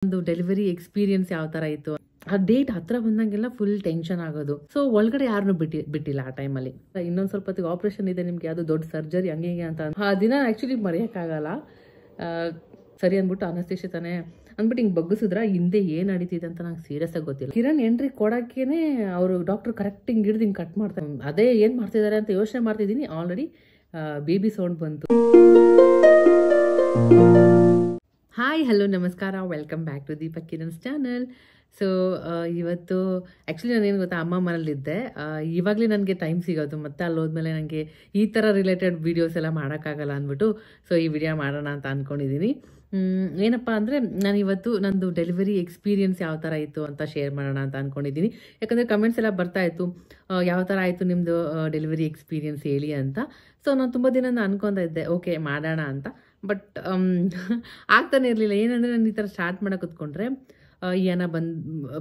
ಒಂದು delivery experience ಯಾವ ತರ ಇತ್ತು, ಆ ಡೇಟ್ ಹತ್ರ ಬಂದಂಗೆಲ್ಲ ಫುಲ್ ಟೆನ್ಷನ್ ಆಗೋದು. ಸೊ ಒಳಗಡೆ ಯಾರನ್ನೂ ಬಿಟ್ಟಿಲ್ಲ ಆ ಟೈಮಲ್ಲಿ. ಇನ್ನೊಂದು ಸ್ವಲ್ಪ ಹೊತ್ತಿಗೆ ಆಪರೇಷನ್ ಇದೆ, ನಿಮ್ಗೆ ಯಾವುದು ದೊಡ್ಡ ಸರ್ಜರಿ ಹಂಗೆ ಅಂತ ಆ ದಿನ ಆ್ಯಕ್ಚುಲಿ ಮರೆಯೋಕ್ಕಾಗಲ್ಲ. ಸರಿ ಅಂದ್ಬಿಟ್ಟು ಅನಸ್ತೇಷಿ ತಾನೆ ಅಂದ್ಬಿಟ್ಟು ಹಿಂಗೆ ಬಗ್ಗಿಸಿದ್ರ ಹಿಂದೆ ಏನು ನಡೀತಿದೆ ಅಂತ ನಂಗೆ ಸೀರಿಯಸ್ ಆಗಿ ಗೊತ್ತಿಲ್ಲ. ಕಿರಣ್ ಎಂಟ್ರಿ ಕೊಡೋಕ್ಕೇನೆ ಅವರು ಡಾಕ್ಟರ್ ಕರೆಕ್ಟ್ ಹಿಂಗೆ ಹಿಡಿದು ಹಿಂಗೆ ಕಟ್ ಮಾಡ್ತಾರೆ. ಅದೇ ಏನು ಮಾಡ್ತಿದ್ದಾರೆ ಅಂತ ಯೋಚನೆ ಮಾಡ್ತಿದ್ದೀನಿ. ಆಲ್ರೆಡಿ ಬೇಬಿ ಸೌಂಡ್ ಬಂತು. ಹಾಯ್, ಹಲೋ, ನಮಸ್ಕಾರ, welcome back to Deepak Kiran's channel. So ಇವತ್ತು ಆ್ಯಕ್ಚುಲಿ ನಾನೇನು ಗೊತ್ತಾ, ಅಮ್ಮ ಮನೇಲಿದ್ದೆ. ಇವಾಗಲೇ ನನಗೆ ಟೈಮ್ ಸಿಗೋದು, ಮತ್ತು ಅಲ್ಲಿ ಹೋದ್ಮೇಲೆ ನನಗೆ ಈ ಥರ ರಿಲೇಟೆಡ್ ವೀಡಿಯೋಸ್ ಎಲ್ಲ ಮಾಡೋಕ್ಕಾಗಲ್ಲ ಅಂದ್ಬಿಟ್ಟು ಸೊ ಈ ವಿಡಿಯೋ ಮಾಡೋಣ ಅಂತ ಅಂದ್ಕೊಂಡಿದ್ದೀನಿ. ಏನಪ್ಪ ಅಂದರೆ ನಾನು ಇವತ್ತು ನಂದು ಡೆಲಿವರಿ ಎಕ್ಸ್ಪೀರಿಯನ್ಸ್ ಯಾವ ಥರ ಇತ್ತು ಅಂತ ಶೇರ್ ಮಾಡೋಣ ಅಂತ ಅಂದ್ಕೊಂಡಿದ್ದೀನಿ. ಯಾಕಂದರೆ ಕಮೆಂಟ್ಸ್ ಎಲ್ಲ ಬರ್ತಾಯಿತ್ತು, ಯಾವ ಥರ ಆಯಿತು ನಿಮ್ಮದು ಡೆಲಿವರಿ ಎಕ್ಸ್ಪೀರಿಯನ್ಸ್ ಹೇಳಿ ಅಂತ. ಸೊ ನಾನು ತುಂಬ ದಿನ ಅನ್ಕೊತಾ ಇದ್ದೆ ಓಕೆ ಮಾಡೋಣ ಅಂತ. ಬಟ್ ಆಗ್ತಾನೆ ಇರಲಿಲ್ಲ. ಏನಂದರೆ ನಾನು ಈ ಥರ ಸ್ಟಾರ್ಟ್ ಮಾಡೋಕೆ ಕೂತ್ಕೊಂಡ್ರೆ ಯಾನ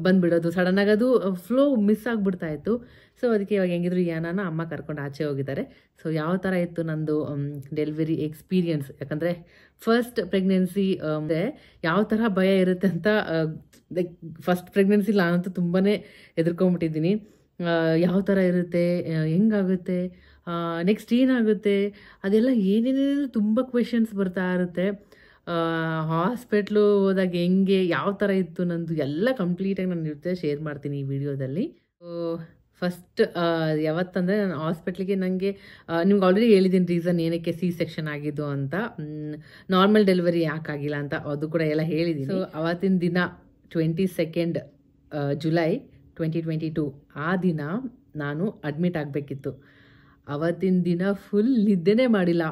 ಬಂದುಬಿಡೋದು, ಸಡನ್ನಾಗಿ ಅದು ಫ್ಲೋ ಮಿಸ್ ಆಗಿಬಿಡ್ತಾಯಿತ್ತು. ಸೊ ಅದಕ್ಕೆ ಇವಾಗ ಹೆಂಗಿದ್ರು ಯಾನನ ಅಮ್ಮ ಕರ್ಕೊಂಡು ಆಚೆ ಹೋಗಿದ್ದಾರೆ. ಸೊ ಯಾವ ಥರ ಇತ್ತು ನಂದು ಡೆಲಿವರಿ ಎಕ್ಸ್ಪೀರಿಯನ್ಸ್, ಯಾಕಂದರೆ ಫಸ್ಟ್ ಪ್ರೆಗ್ನೆನ್ಸಿ ಯಾವ ಥರ ಭಯ ಇರುತ್ತೆ ಅಂತ ಲೈಕ್ ಫಸ್ಟ್ ಪ್ರೆಗ್ನೆನ್ಸಿ ನಾನಂತೂ ತುಂಬಾ ಹೆದರ್ಕೊಂಬಿಟ್ಟಿದ್ದೀನಿ. ಯಾವ ಥರ ಇರುತ್ತೆ, ಹೆಂಗಾಗುತ್ತೆ, ನೆಕ್ಸ್ಟ್ ಏನಾಗುತ್ತೆ, ಅದೆಲ್ಲ ಏನೇನೇನು ತುಂಬ ಕ್ವೆಶನ್ಸ್ ಬರ್ತಾ ಇರುತ್ತೆ. ಹಾಸ್ಪಿಟ್ಲು ಹೋದಾಗ ಹೆಂಗೆ ಯಾವ ಥರ ಇತ್ತು ನಂದು ಎಲ್ಲ ಕಂಪ್ಲೀಟಾಗಿ ನಾನು ಜೊತೆ ಶೇರ್ ಮಾಡ್ತೀನಿ ಈ ವಿಡಿಯೋದಲ್ಲಿ. ಫಸ್ಟ್ ಯಾವತ್ತಂದರೆ ನಾನು ಹಾಸ್ಪಿಟ್ಲಿಗೆ ನನಗೆ ನಿಮ್ಗೆ ಆಲ್ರೆಡಿ ಹೇಳಿದ್ದೀನಿ ರೀಸನ್ ಏನಕ್ಕೆ ಸಿ ಸೆಕ್ಷನ್ ಆಗಿದ್ದು ಅಂತ, ನಾರ್ಮಲ್ ಡೆಲಿವರಿ ಯಾಕಾಗಿಲ್ಲ ಅಂತ ಅದು ಕೂಡ ಎಲ್ಲ ಹೇಳಿದ್ದೀನಿ. ಸೊ ಅವತ್ತಿನ ದಿನ 22 ಜುಲೈ 2022 ಆ ದಿನ ನಾನು ಅಡ್ಮಿಟ್ ಆಗಬೇಕಿತ್ತು. ಅವತ್ತಿನ ದಿನ ಫುಲ್ ನಿದ್ದೆನೇ ಮಾಡಿಲ್ಲ.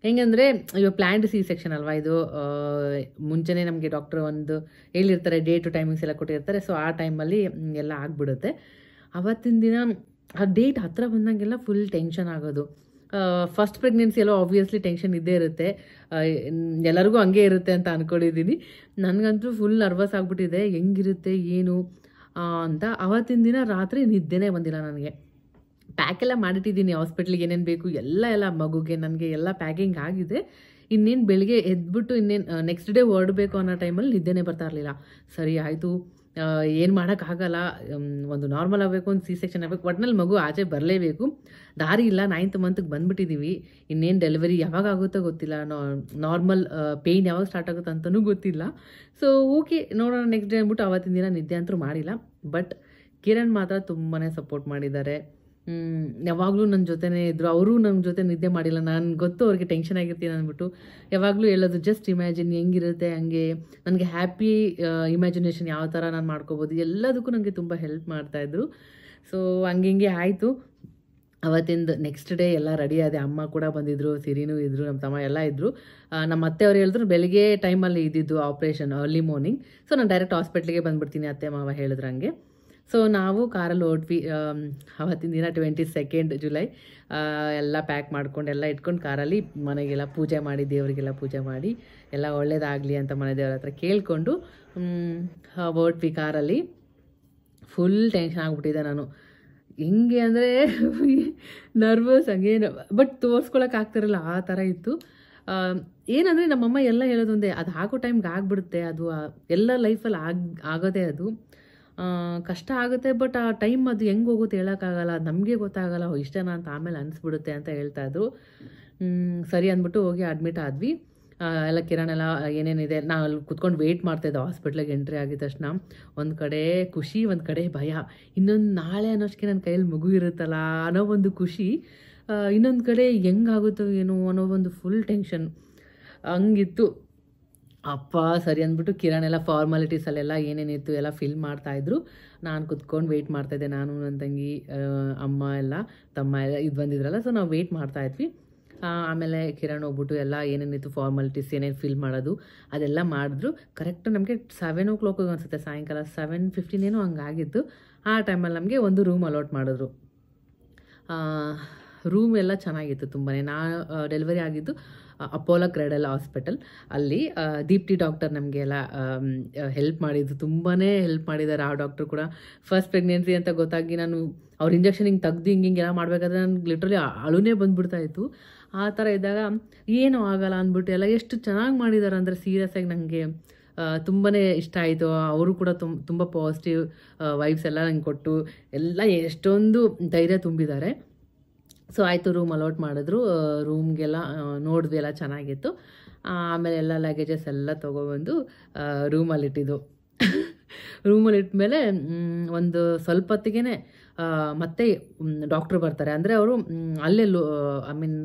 ಹೆಂಗಂದರೆ ಇವಾಗ ಪ್ಲ್ಯಾಂಡ್ ಸಿ ಸೆಕ್ಷನ್ ಅಲ್ವಾ ಇದು, ಮುಂಚೆನೇ ನಮಗೆ ಡಾಕ್ಟ್ರು ಒಂದು ಹೇಳಿರ್ತಾರೆ, ಡೇಟು ಟೈಮಿಂಗ್ಸ್ ಎಲ್ಲ ಕೊಟ್ಟಿರ್ತಾರೆ. ಸೊ ಆ ಟೈಮಲ್ಲಿ ಎಲ್ಲ ಆಗಿಬಿಡುತ್ತೆ. ಅವತ್ತಿನ ದಿನ ಆ ಡೇಟ್ ಹತ್ರ ಬಂದಂಗೆಲ್ಲ ಫುಲ್ ಟೆನ್ಷನ್ ಆಗೋದು. ಫಸ್ಟ್ ಪ್ರೆಗ್ನೆನ್ಸಿ ಎಲ್ಲ ಆಬ್ವಿಯಸ್ಲಿ ಟೆನ್ಷನ್ ಇದ್ದೇ ಇರುತ್ತೆ, ಎಲ್ಲರಿಗೂ ಹಂಗೆ ಇರುತ್ತೆ ಅಂತ ಅಂದ್ಕೊಂಡಿದ್ದೀನಿ. ನನಗಂತೂ ಫುಲ್ ನರ್ವಸ್ ಆಗಿಬಿಟ್ಟಿದೆ, ಹೆಂಗಿರುತ್ತೆ ಏನು ಅಂತ. ಅವತ್ತಿನ ದಿನ ರಾತ್ರಿ ನಿದ್ದೆನೇ ಬಂದಿಲ್ಲ ನನಗೆ. ಪ್ಯಾಕೆಲ್ಲ ಮಾಡಿಟ್ಟಿದ್ದೀನಿ, ಹಾಸ್ಪಿಟ್ಲಿಗೆ ಏನೇನು ಬೇಕು ಎಲ್ಲ ಮಗುಗೆ ನನಗೆ ಎಲ್ಲ ಪ್ಯಾಕಿಂಗ್ ಆಗಿದೆ. ಇನ್ನೇನು ಬೆಳಿಗ್ಗೆ ಎದ್ಬಿಟ್ಟು ಇನ್ನೇನು ನೆಕ್ಸ್ಟ್ ಡೇ ಹೊರಡಬೇಕು ಅನ್ನೋ ಟೈಮಲ್ಲಿ ನಿದ್ದೆನೇ ಬರ್ತಾ ಇರಲಿಲ್ಲ. ಸರಿ ಆಯಿತು, ಏನು ಮಾಡೋಕ್ಕಾಗಲ್ಲ, ಒಂದು ನಾರ್ಮಲ್ ಆಗಬೇಕು, ಒಂದು ಸಿ ಸೆಕ್ಷನ್ ಆಗಬೇಕು, ಒಟ್ನಲ್ಲಿ ಮಗು ಆಚೆ ಬರಲೇಬೇಕು, ದಾರಿ ಇಲ್ಲ. 9th ಮಂತ್ಗೆ ಬಂದುಬಿಟ್ಟಿದ್ದೀವಿ, ಇನ್ನೇನು ಡೆಲಿವರಿ ಯಾವಾಗ ಆಗುತ್ತೋ ಗೊತ್ತಿಲ್ಲ, ನಾರ್ಮಲ್ ಪೇಯ್ನ್ ಯಾವಾಗ ಸ್ಟಾರ್ಟ್ ಆಗುತ್ತೆ ಅಂತಲೂ ಗೊತ್ತಿಲ್ಲ. ಸೊ ಓಕೆ ನೋಡೋಣ ನೆಕ್ಸ್ಟ್ ಡೇ ಅಂದ್ಬಿಟ್ಟು ಅವತ್ತಿನ ದಿನ ನಿದ್ದೆ ಅಂತೂ ಮಾಡಿಲ್ಲ. ಬಟ್ ಕಿರಣ್ ಮಾತ್ರ ತುಂಬಾ ಸಪೋರ್ಟ್ ಮಾಡಿದ್ದಾರೆ. ಯಾವಾಗಲೂ ನನ್ನ ಜೊತೆನೇ ಇದ್ದರು. ಅವರು ನನ್ನ ಜೊತೆ ನಿದ್ದೆ ಮಾಡಿಲ್ಲ. ನಾನು ಗೊತ್ತು ಅವ್ರಿಗೆ ಟೆನ್ಷನ್ ಆಗಿರ್ತೀನಿ ಅಂದ್ಬಿಟ್ಟು ಯಾವಾಗಲೂ ಹೇಳೋದು, ಜಸ್ಟ್ ಇಮ್ಯಾಜಿನ್ ಹೆಂಗಿರುತ್ತೆ ಹಂಗೆ, ನನಗೆ ಹ್ಯಾಪಿ ಇಮ್ಯಾಜಿನೇಷನ್ ಯಾವ ಥರ ನಾನು ಮಾಡ್ಕೋಬೋದು, ಎಲ್ಲದಕ್ಕೂ ನನಗೆ ತುಂಬ ಹೆಲ್ಪ್ ಮಾಡ್ತಾಯಿದ್ರು. ಸೊ ಹಂಗೆ ಆಯಿತು. ಅವತ್ತಿಂದು ನೆಕ್ಸ್ಟ್ ಡೇ ಎಲ್ಲ ರೆಡಿ ಆದೆ. ಅಮ್ಮ ಕೂಡ ಬಂದಿದ್ದರು, ಸಿರಿನೂ ಇದ್ದರು, ನಮ್ಮ ತಮ್ಮ ಎಲ್ಲ ಇದ್ದರು. ನಮ್ಮ ಅತ್ತೆಯವ್ರು ಹೇಳಿದ್ರು ಬೆಳಿಗ್ಗೆ ಟೈಮಲ್ಲಿ ಇದ್ದಿದ್ದು ಆಪ್ರೇಷನ್ ಅರ್ಲಿ ಮಾರ್ನಿಂಗ್. ಸೊ ನಾನು ಡೈರೆಕ್ಟ್ ಹಾಸ್ಪಿಟ್ಲಿಗೆ ಬಂದುಬಿಡ್ತೀನಿ, ಅತ್ತೆ ಮಾವ ಹೇಳಿದ್ರು ಹಂಗೆ. ಸೊ ನಾವು ಕಾರಲ್ಲಿ ಹೊರಟ್ವಿ. ಅವತ್ತಿನ ದಿನ 22 ಜುಲೈ ಎಲ್ಲ ಪ್ಯಾಕ್ ಮಾಡ್ಕೊಂಡು ಎಲ್ಲ ಇಟ್ಕೊಂಡು ಕಾರಲ್ಲಿ ಮನೆಗೆಲ್ಲ ಪೂಜೆ ಮಾಡಿ, ದೇವರಿಗೆಲ್ಲ ಪೂಜೆ ಮಾಡಿ ಎಲ್ಲ ಒಳ್ಳೇದಾಗಲಿ ಅಂತ ಮನೆ ದೇವ್ರ ಹತ್ರ ಕೇಳಿಕೊಂಡು ಹೊರಟ್ವಿ ಕಾರಲ್ಲಿ. ಫುಲ್ ಟೆನ್ಷನ್ ಆಗಿಬಿಟ್ಟಿದೆ ನಾನು. ಹೆಂಗೆ ಅಂದರೆ ನರ್ವಸ್ ಹಂಗೇನು, ಬಟ್ ತೋರಿಸ್ಕೊಳಕ್ಕೆ ಆಗ್ತಿರಲ್ಲ ಆ ಥರ ಇತ್ತು. ಏನಂದರೆ ನಮ್ಮಮ್ಮ ಎಲ್ಲ ಹೇಳೋದೊಂದೇ, ಅದು ಆಗೋ ಟೈಮ್ಗೆ ಆಗಿಬಿಡುತ್ತೆ, ಅದು ಎಲ್ಲ ಲೈಫಲ್ಲಿ ಆಗೋದೇ ಅದು. ಕಷ್ಟ ಆಗುತ್ತೆ, ಬಟ್ ಆ ಟೈಮ್ ಅದು ಹೆಂಗೆ ಹೋಗುತ್ತೆ ಹೇಳೋಕ್ಕಾಗಲ್ಲ, ಅದು ನಮಗೆ ಗೊತ್ತಾಗಲ್ಲ, ಇಷ್ಟನಾ ಅಂತ ಆಮೇಲೆ ಅನಿಸ್ಬಿಡುತ್ತೆ ಅಂತ ಹೇಳ್ತಾಯಿದ್ರು. ಸರಿ ಅಂದ್ಬಿಟ್ಟು ಹೋಗಿ ಅಡ್ಮಿಟ್ ಆದ್ವಿ. ಎಲ್ಲ ಕಿರಣ್ ಎಲ್ಲ ಏನೇನಿದೆ ನಾವು ಅಲ್ಲಿ ಕುತ್ಕೊಂಡು ವೆಯ್ಟ್ ಮಾಡ್ತಾಯಿದ್ದೆ. ಹಾಸ್ಪಿಟ್ಲಿಗೆ ಎಂಟ್ರಿ ಆಗಿದ ತಕ್ಷಣ ಒಂದು ಕಡೆ ಖುಷಿ, ಒಂದು ಕಡೆ ಭಯ. ಇನ್ನೊಂದು ನಾಳೆ ಅನ್ನೋಷ್ಟಕ್ಕೆ ನನ್ನ ಕೈಯಲ್ಲಿ ಮಗು ಇರುತ್ತಲ್ಲ ಅನ್ನೋ ಒಂದು ಖುಷಿ, ಇನ್ನೊಂದು ಕಡೆ ಹೆಂಗಾಗುತ್ತೋ ಏನೋ ಅನ್ನೋ ಒಂದು ಫುಲ್ ಟೆನ್ಷನ್ ಹಂಗಿತ್ತು. ಅಪ್ಪ ಸರಿ ಅಂದ್ಬಿಟ್ಟು ಕಿರಣ್ ಎಲ್ಲ ಫಾರ್ಮಾಲಿಟೀಸಲ್ಲೆಲ್ಲ ಏನೇನಿತ್ತು ಎಲ್ಲ ಫಿಲ್ ಮಾಡ್ತಾಯಿದ್ರು. ನಾನು ಕುತ್ಕೊಂಡು ವೆಯ್ಟ್ ಮಾಡ್ತಾಯಿದ್ದೆ. ನಾನು ನನ್ನ ತಂಗಿ, ಅಮ್ಮ ಎಲ್ಲ, ತಮ್ಮ ಎಲ್ಲ ಇದು ಬಂದಿದ್ರಲ್ಲ. ಸೊ ನಾವು ವೆಯ್ಟ್ ಮಾಡ್ತಾಯಿದ್ವಿ. ಆಮೇಲೆ ಕಿರಣ್ ಹೋಗ್ಬಿಟ್ಟು ಎಲ್ಲ ಏನೇನಿತ್ತು ಫಾರ್ಮಾಲಿಟೀಸ್ ಏನೇನು ಫಿಲ್ ಮಾಡೋದು ಅದೆಲ್ಲ ಮಾಡಿದ್ರು. ಕರೆಕ್ಟ್ ನಮಗೆ 7 o'clock ಅನಿಸುತ್ತೆ, ಸಾಯಂಕಾಲ 7:15 ಏನೋ ಹಂಗಾಗಿತ್ತು. ಆ ಟೈಮಲ್ಲಿ ನಮಗೆ ಒಂದು ರೂಮ್ ಅಲಾಟ್ ಮಾಡಿದ್ರು. ರೂಮ್ ಎಲ್ಲ ಚೆನ್ನಾಗಿತ್ತು ತುಂಬಾ. ನಾನು ಡೆಲಿವರಿ ಆಗಿದ್ದು ಅಪೋಲೋ ಕ್ರೆಡಲ್ ಹಾಸ್ಪಿಟಲ್, ಅಲ್ಲಿ ದೀಪ್ತಿ ಡಾಕ್ಟರ್ ನಮಗೆ ಎಲ್ಲ ಹೆಲ್ಪ್ ಮಾಡಿದ್ದು, ತುಂಬಾ ಹೆಲ್ಪ್ ಮಾಡಿದ್ದಾರೆ. ಆ ಡಾಕ್ಟ್ರು ಕೂಡ ಫಸ್ಟ್ ಪ್ರೆಗ್ನೆನ್ಸಿ ಅಂತ ಗೊತ್ತಾಗಿ ನಾನು ಅವ್ರ ಇಂಜೆಕ್ಷನ್ ಹಿಂಗೆ ತೆಗ್ದು ಹಿಂಗೆಲ್ಲ ಮಾಡಬೇಕಾದ್ರೆ ನನಗೆ ಲಿಟ್ರಲಿ ಅಳುನೇ ಬಂದುಬಿಡ್ತಾಯಿತ್ತು. ಆ ಥರ ಇದ್ದಾಗ ಏನೂ ಆಗಲ್ಲ ಅಂದ್ಬಿಟ್ಟು ಎಲ್ಲ ಎಷ್ಟು ಚೆನ್ನಾಗಿ ಮಾಡಿದ್ದಾರೆ ಅಂದರೆ ಸೀರಿಯಸ್ಸಾಗಿ ನನಗೆ ತುಂಬಾ ಇಷ್ಟ ಆಯಿತು. ಅವರು ಕೂಡ ತುಂಬ ಪಾಸಿಟಿವ್ ವೈಬ್ಸ್ ಎಲ್ಲ ನಂಗೆ ಕೊಟ್ಟು ಎಲ್ಲ ಎಷ್ಟೊಂದು ಧೈರ್ಯ ತುಂಬಿದ್ದಾರೆ. ಸೊ ಆಯಿತು, ರೂಮ್ ಅಲೌಟ್ ಮಾಡಿದ್ರು. ರೂಮ್ಗೆಲ್ಲ ನೋಡಿದ್ವಿ, ಎಲ್ಲ ಚೆನ್ನಾಗಿತ್ತು. ಆಮೇಲೆ ಎಲ್ಲ ಲಗೇಜಸ್ ಎಲ್ಲ ತೊಗೊಬಂದು ರೂಮಲ್ಲಿಟ್ಟಿದ್ದು. ರೂಮಲ್ಲಿ ಇಟ್ಮೇಲೆ ಒಂದು ಸ್ವಲ್ಪ ಹೊತ್ತಿಗೆ ಮತ್ತೆ ಡಾಕ್ಟ್ರು ಬರ್ತಾರೆ. ಅಂದರೆ ಅವರು ಅಲ್ಲೇ ಐ ಮೀನ್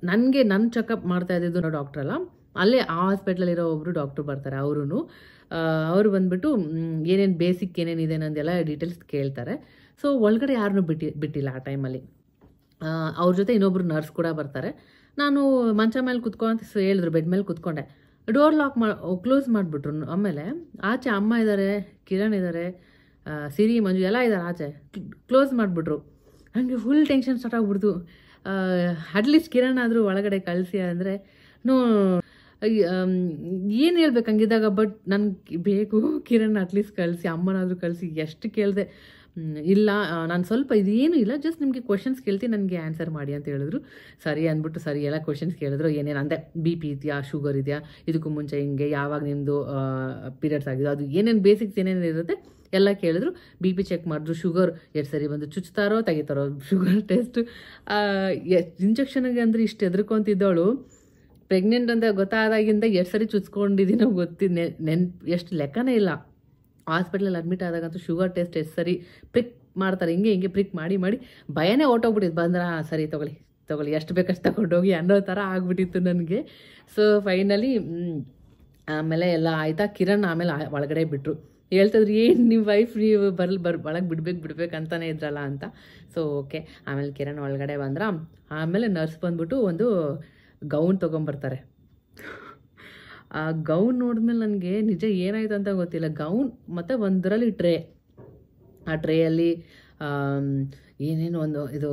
ನನಗೆ ನನ್ನ ಚೆಕಪ್ ಮಾಡ್ತಾ ಇದ್ದಿದ್ದು ಡಾಕ್ಟ್ರಲ್ಲ, ಅಲ್ಲೇ ಆ ಹಾಸ್ಪಿಟ್ಲಲ್ಲಿರೋ ಒಬ್ಬರು ಡಾಕ್ಟ್ರು ಬರ್ತಾರೆ. ಅವರು ಬಂದುಬಿಟ್ಟು ಏನೇನು ಬೇಸಿಕ್ ಏನೇನಿದೆ ನಂದೆಲ್ಲ ಡೀಟೇಲ್ಸ್ ಕೇಳ್ತಾರೆ. ಸೊ ಒಳಗಡೆ ಯಾರನ್ನೂ ಬಿಟ್ಟಿಲ್ಲ ಆ ಟೈಮಲ್ಲಿ. ಅವ್ರ ಜೊತೆ ಇನ್ನೊಬ್ರು ನರ್ಸ್ ಕೂಡ ಬರ್ತಾರೆ. ನಾನು ಮಂಚ ಮೇಲೆ ಕುತ್ಕೊಂತ ಹೇಳಿದ್ರು, ಬೆಡ್ ಮೇಲೆ ಕುತ್ಕೊಂಡೆ. ಡೋರ್ ಕ್ಲೋಸ್ ಮಾಡಿಬಿಟ್ರು. ಆಮೇಲೆ ಆಚೆ ಅಮ್ಮ ಇದ್ದಾರೆ, ಕಿರಣ್ ಇದ್ದಾರೆ, ಸಿರಿ, ಮಂಜು ಎಲ್ಲ ಇದ್ದಾರೆ. ಆಚೆ ಕ್ಲೋಸ್ ಮಾಡಿಬಿಟ್ರು. ನನಗೆ ಫುಲ್ ಟೆನ್ಷನ್ ಸ್ಟಾರ್ಟ್ ಆಗ್ಬಿಡ್ತು. ಅಟ್ಲೀಸ್ಟ್ ಕಿರಣ್ ಆದರೂ ಒಳಗಡೆ ಕಳಿಸಿ ಅಂದರೆ ಏನು ಹೇಳ್ಬೇಕು ಹಂಗಿದ್ದಾಗ. ಬಟ್ ನನಗೆ ಬೇಕು ಕಿರಣ್ ಅಟ್ಲೀಸ್ಟ್ ಕಳಿಸಿ, ಅಮ್ಮನಾದರೂ ಕಳಿಸಿ. ಎಷ್ಟು ಕೇಳಿದೆ, ಇಲ್ಲ ನಾನು ಸ್ವಲ್ಪ ಇದೇನು ಇಲ್ಲ, ಜಸ್ಟ್ ನಿಮಗೆ ಕ್ವಶನ್ಸ್ ಕೇಳ್ತೀನಿ, ನನಗೆ ಆನ್ಸರ್ ಮಾಡಿ ಅಂತ ಹೇಳಿದ್ರು. ಸರಿ ಅಂದ್ಬಿಟ್ಟು ಸರಿ ಎಲ್ಲ ಕ್ವಶನ್ಸ್ ಕೇಳಿದ್ರು. ಏನೇನು ಅಂದೆ, BP ಇದೆಯಾ, ಶುಗರ್ ಇದೆಯಾ, ಇದಕ್ಕೂ ಮುಂಚೆ ಹಿಂಗೆ ಯಾವಾಗ ನಿಮ್ಮದು ಪೀರಿಯಡ್ಸ್ ಆಗಿದೆ, ಅದು ಏನೇನು ಬೇಸಿಕ್ಸ್ ಏನೇನು ಇರುತ್ತೆ ಎಲ್ಲ ಕೇಳಿದ್ರು. BP ಚೆಕ್ ಮಾಡಿದ್ರು. ಶುಗರ್ ಎಷ್ಟು ಸರಿ ಬಂದು ಚುಚ್ತಾರೋ ತೆಗಿತಾರೋ ಶುಗರ್ ಟೆಸ್ಟ್. ಇಂಜೆಕ್ಷನ್ಗೆ ಅಂದರೆ ಇಷ್ಟು ಹೆದರ್ಕೊಂತಿದ್ದವಳು ಪ್ರೆಗ್ನೆಂಟ್ ಅಂತ ಗೊತ್ತಾದಾಗಿಂದ ಎಷ್ಟು ಸರಿ ಚುಚ್ಕೊಂಡಿದ್ದೀನೋ ಎಷ್ಟು ಲೆಕ್ಕನೇ ಇಲ್ಲ. ಹಾಸ್ಪಿಟ್ಲಲ್ಲಿ ಅಡ್ಮಿಟ್ ಆದಾಗಂತೂ ಶುಗರ್ ಟೆಸ್ಟ್ ಎಷ್ಟು ಸರಿ ಪ್ರಿಕ್ ಮಾಡ್ತಾರೆ, ಹಿಂಗೆ ಪ್ರಿಕ್ ಮಾಡಿ ಭಯನೇ ಹೊಟ್ಟೋಗ್ಬಿಟ್ಟಿತ್ತು. ಬಂದ್ರೆ ಸರಿ ತೊಗೊಳ್ಳಿ ಎಷ್ಟು ಬೇಕಷ್ಟು ತಗೊಂಡೋಗಿ ಅನ್ನೋ ಥರ ಆಗ್ಬಿಟ್ಟಿತ್ತು ನನಗೆ. ಸೊ ಫೈನಲಿ ಆಮೇಲೆ ಎಲ್ಲ ಆಯಿತಾ. ಕಿರಣ್ ಆಮೇಲೆ ಒಳಗಡೆ ಬಿಟ್ಟರು. ಹೇಳ್ತಿದ್ರು, ಏನು ನಿಮ್ಮ ವೈಫ್ ನೀವು ಒಳಗೆ ಬಿಡ್ಬೇಕು ಅಂತಾನೆ ಇದ್ರಲ್ಲ ಅಂತ. So okay. ಆಮೇಲೆ ಕಿರಣ್ ಒಳಗಡೆ ಬಂದ್ರ. ಆಮೇಲೆ ನರ್ಸ್ ಬಂದ್ಬಿಟ್ಟು ಒಂದು ಗೌನ್ ತೊಗೊಂಬರ್ತಾರೆ. ಆ ಗೌನ್ ನೋಡಿದ್ಮೇಲೆ ನನಗೆ ನಿಜ ಏನಾಯ್ತು ಅಂತ ಗೊತ್ತಿಲ್ಲ. ಗೌನ್ ಮತ್ತು ಒಂದರಲ್ಲಿ ಟ್ರೇ, ಆ ಟ್ರೇಯಲ್ಲಿ ಏನೇನೋ ಒಂದು ಇದು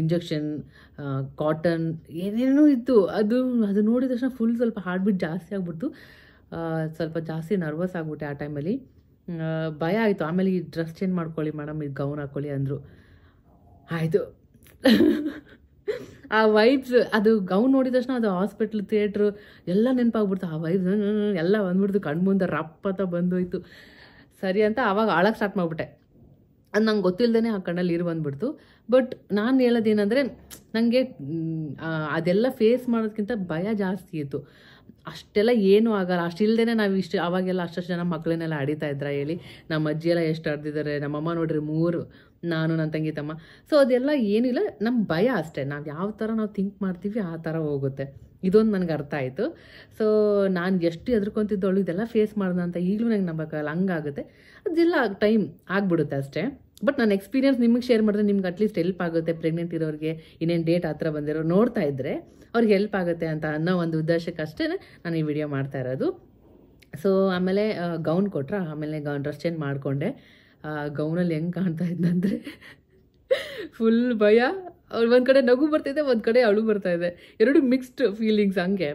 ಇಂಜೆಕ್ಷನ್, ಕಾಟನ್ ಏನೇನೋ ಇತ್ತು. ಅದು ನೋಡಿದ ತಕ್ಷಣ ಫುಲ್ ಸ್ವಲ್ಪ ಹಾರ್ಟ್ ಬೀಟ್ ಜಾಸ್ತಿ ಆಗ್ಬಿಡ್ತು. ಸ್ವಲ್ಪ ಜಾಸ್ತಿ ನರ್ವಸ್ ಆಗ್ಬಿಟ್ಟೆ ಆ ಟೈಮಲ್ಲಿ. ಭಯ ಆಯಿತು. ಆಮೇಲೆ ಈ ಡ್ರೆಸ್ ಚೇಂಜ್ ಮಾಡ್ಕೊಳ್ಳಿ ಮೇಡಮ್, ಇದು ಗೌನ್ ಹಾಕ್ಕೊಳ್ಳಿ ಅಂದರು. ಆಯಿತು. ಆ ವೈಬ್ಸ್, ಅದು ಗೌನ್ ನೋಡಿದ ತಕ್ಷಣ ಅದು ಹಾಸ್ಪಿಟ್ಲ್, ಥಿಯೇಟ್ರು ಎಲ್ಲ ನೆನಪಾಗ್ಬಿಡ್ತು. ಆ ವೈಬ್ಸ್ ಎಲ್ಲ ಬಂದ್ಬಿಡ್ತು, ಕಣ್ಮುಂದೆ ರಪ್ಪ ಅಂತ ಬಂದೋಯ್ತು. ಸರಿ ಅಂತ ಆವಾಗ ಆಳಕ್ಕೆ ಸ್ಟಾರ್ಟ್ ಮಾಡಿಬಿಟ್ಟೆ. ಅದು ನಂಗೆ ಗೊತ್ತಿಲ್ಲದೇ ಆ ಕಣ್ಣಲ್ಲಿ ನೀರು ಬಂದುಬಿಡ್ತು. ಬಟ್ ನಾನು ಹೇಳೋದೇನೆಂದರೆ, ನನಗೆ ಅದೆಲ್ಲ ಫೇಸ್ ಮಾಡೋದಕ್ಕಿಂತ ಭಯ ಜಾಸ್ತಿ ಇತ್ತು. ಅಷ್ಟೆಲ್ಲ ಏನೂ ಆಗಲ್ಲ, ಅಷ್ಟಿಲ್ದೇ ನಾವು ಅವಾಗೆಲ್ಲ ಅಷ್ಟು ಜನ ಮಕ್ಕಳನ್ನೆಲ್ಲ ಆಡಿತಾ ಇದ್ರ ಹೇಳಿ. ನಮ್ಮ ಅಜ್ಜಿ ಎಲ್ಲ ಎಷ್ಟು ಆಡ್ತಿದ್ದಾರೆ, ನಮ್ಮಮ್ಮ ನೋಡ್ರಿ 3, ನಾನು ನನ್ನ ತಂಗಿ ತಮ್ಮ. ಸೊ ಅದೆಲ್ಲ ಏನಿಲ್ಲ, ನಮ್ಮ ಭಯ ಅಷ್ಟೇ. ನಾವು ಯಾವ ಥರ ನಾವು ಥಿಂಕ್ ಮಾಡ್ತೀವಿ ಆ ಥರ ಹೋಗುತ್ತೆ. ಇದೊಂದು ನನಗೆ ಅರ್ಥ ಆಯಿತು. ಸೊ ನಾನು ಎಷ್ಟು ಹೆದರ್ಕೊತಿದ್ದವಳು ಇದೆಲ್ಲ ಫೇಸ್ ಮಾಡ್ದೆ ಅಂತ ಈಗಲೂ ನಂಗೆ ನಂಬಕ್ಕಲ್ಲ, ಹಂಗಾಗುತ್ತೆ. ಅದೆಲ್ಲ ಟೈಮ್ ಆಗಿಬಿಡುತ್ತೆ ಅಷ್ಟೇ. ಬಟ್ ನನ್ನ ಎಕ್ಸ್ಪೀರಿಯನ್ಸ್ ನಿಮಗೆ ಶೇರ್ ಮಾಡಿದ್ರೆ ನಿಮ್ಗೆ ಅಟ್ಲೀಸ್ಟ್ ಹೆಲ್ಪ್ ಆಗುತ್ತೆ. ಪ್ರೆಗ್ನೆಂಟ್ ಇರೋರಿಗೆ, ಇನ್ನೇನು ಡೇಟ್ ಹತ್ರ ಬಂದಿರೋ ನೋಡ್ತಾ ಇದ್ದರೆ ಅವ್ರಿಗೆ ಹೆಲ್ಪ್ ಆಗುತ್ತೆ ಅಂತ ಅನ್ನೋ ಒಂದು ಉದ್ದೇಶಕ್ಕಷ್ಟೇ ನಾನು ಈ ವಿಡಿಯೋ ಮಾಡ್ತಾ ಇರೋದು. ಸೊ ಆಮೇಲೆ ಗೌನ್ ಕೊಟ್ರ. ಆಮೇಲೆ ಡ್ರೆಸ್ ಚೇಂಜ್ ಮಾಡಿಕೊಂಡೆ. ಗೌನಲ್ಲಿ ಹೆಂಗೆ ಕಾಣ್ತಾ ಇದ್ದಂದರೆ ಫುಲ್ ಭಯ. ಒಂದು ಕಡೆ ನಗು ಬರ್ತಾಯಿದೆ, ಒಂದು ಕಡೆ ಅಳು ಬರ್ತಾಯಿದೆ, ಎರಡು ಮಿಕ್ಸ್ಡ್ ಫೀಲಿಂಗ್ಸ್. ಹಂಗೆ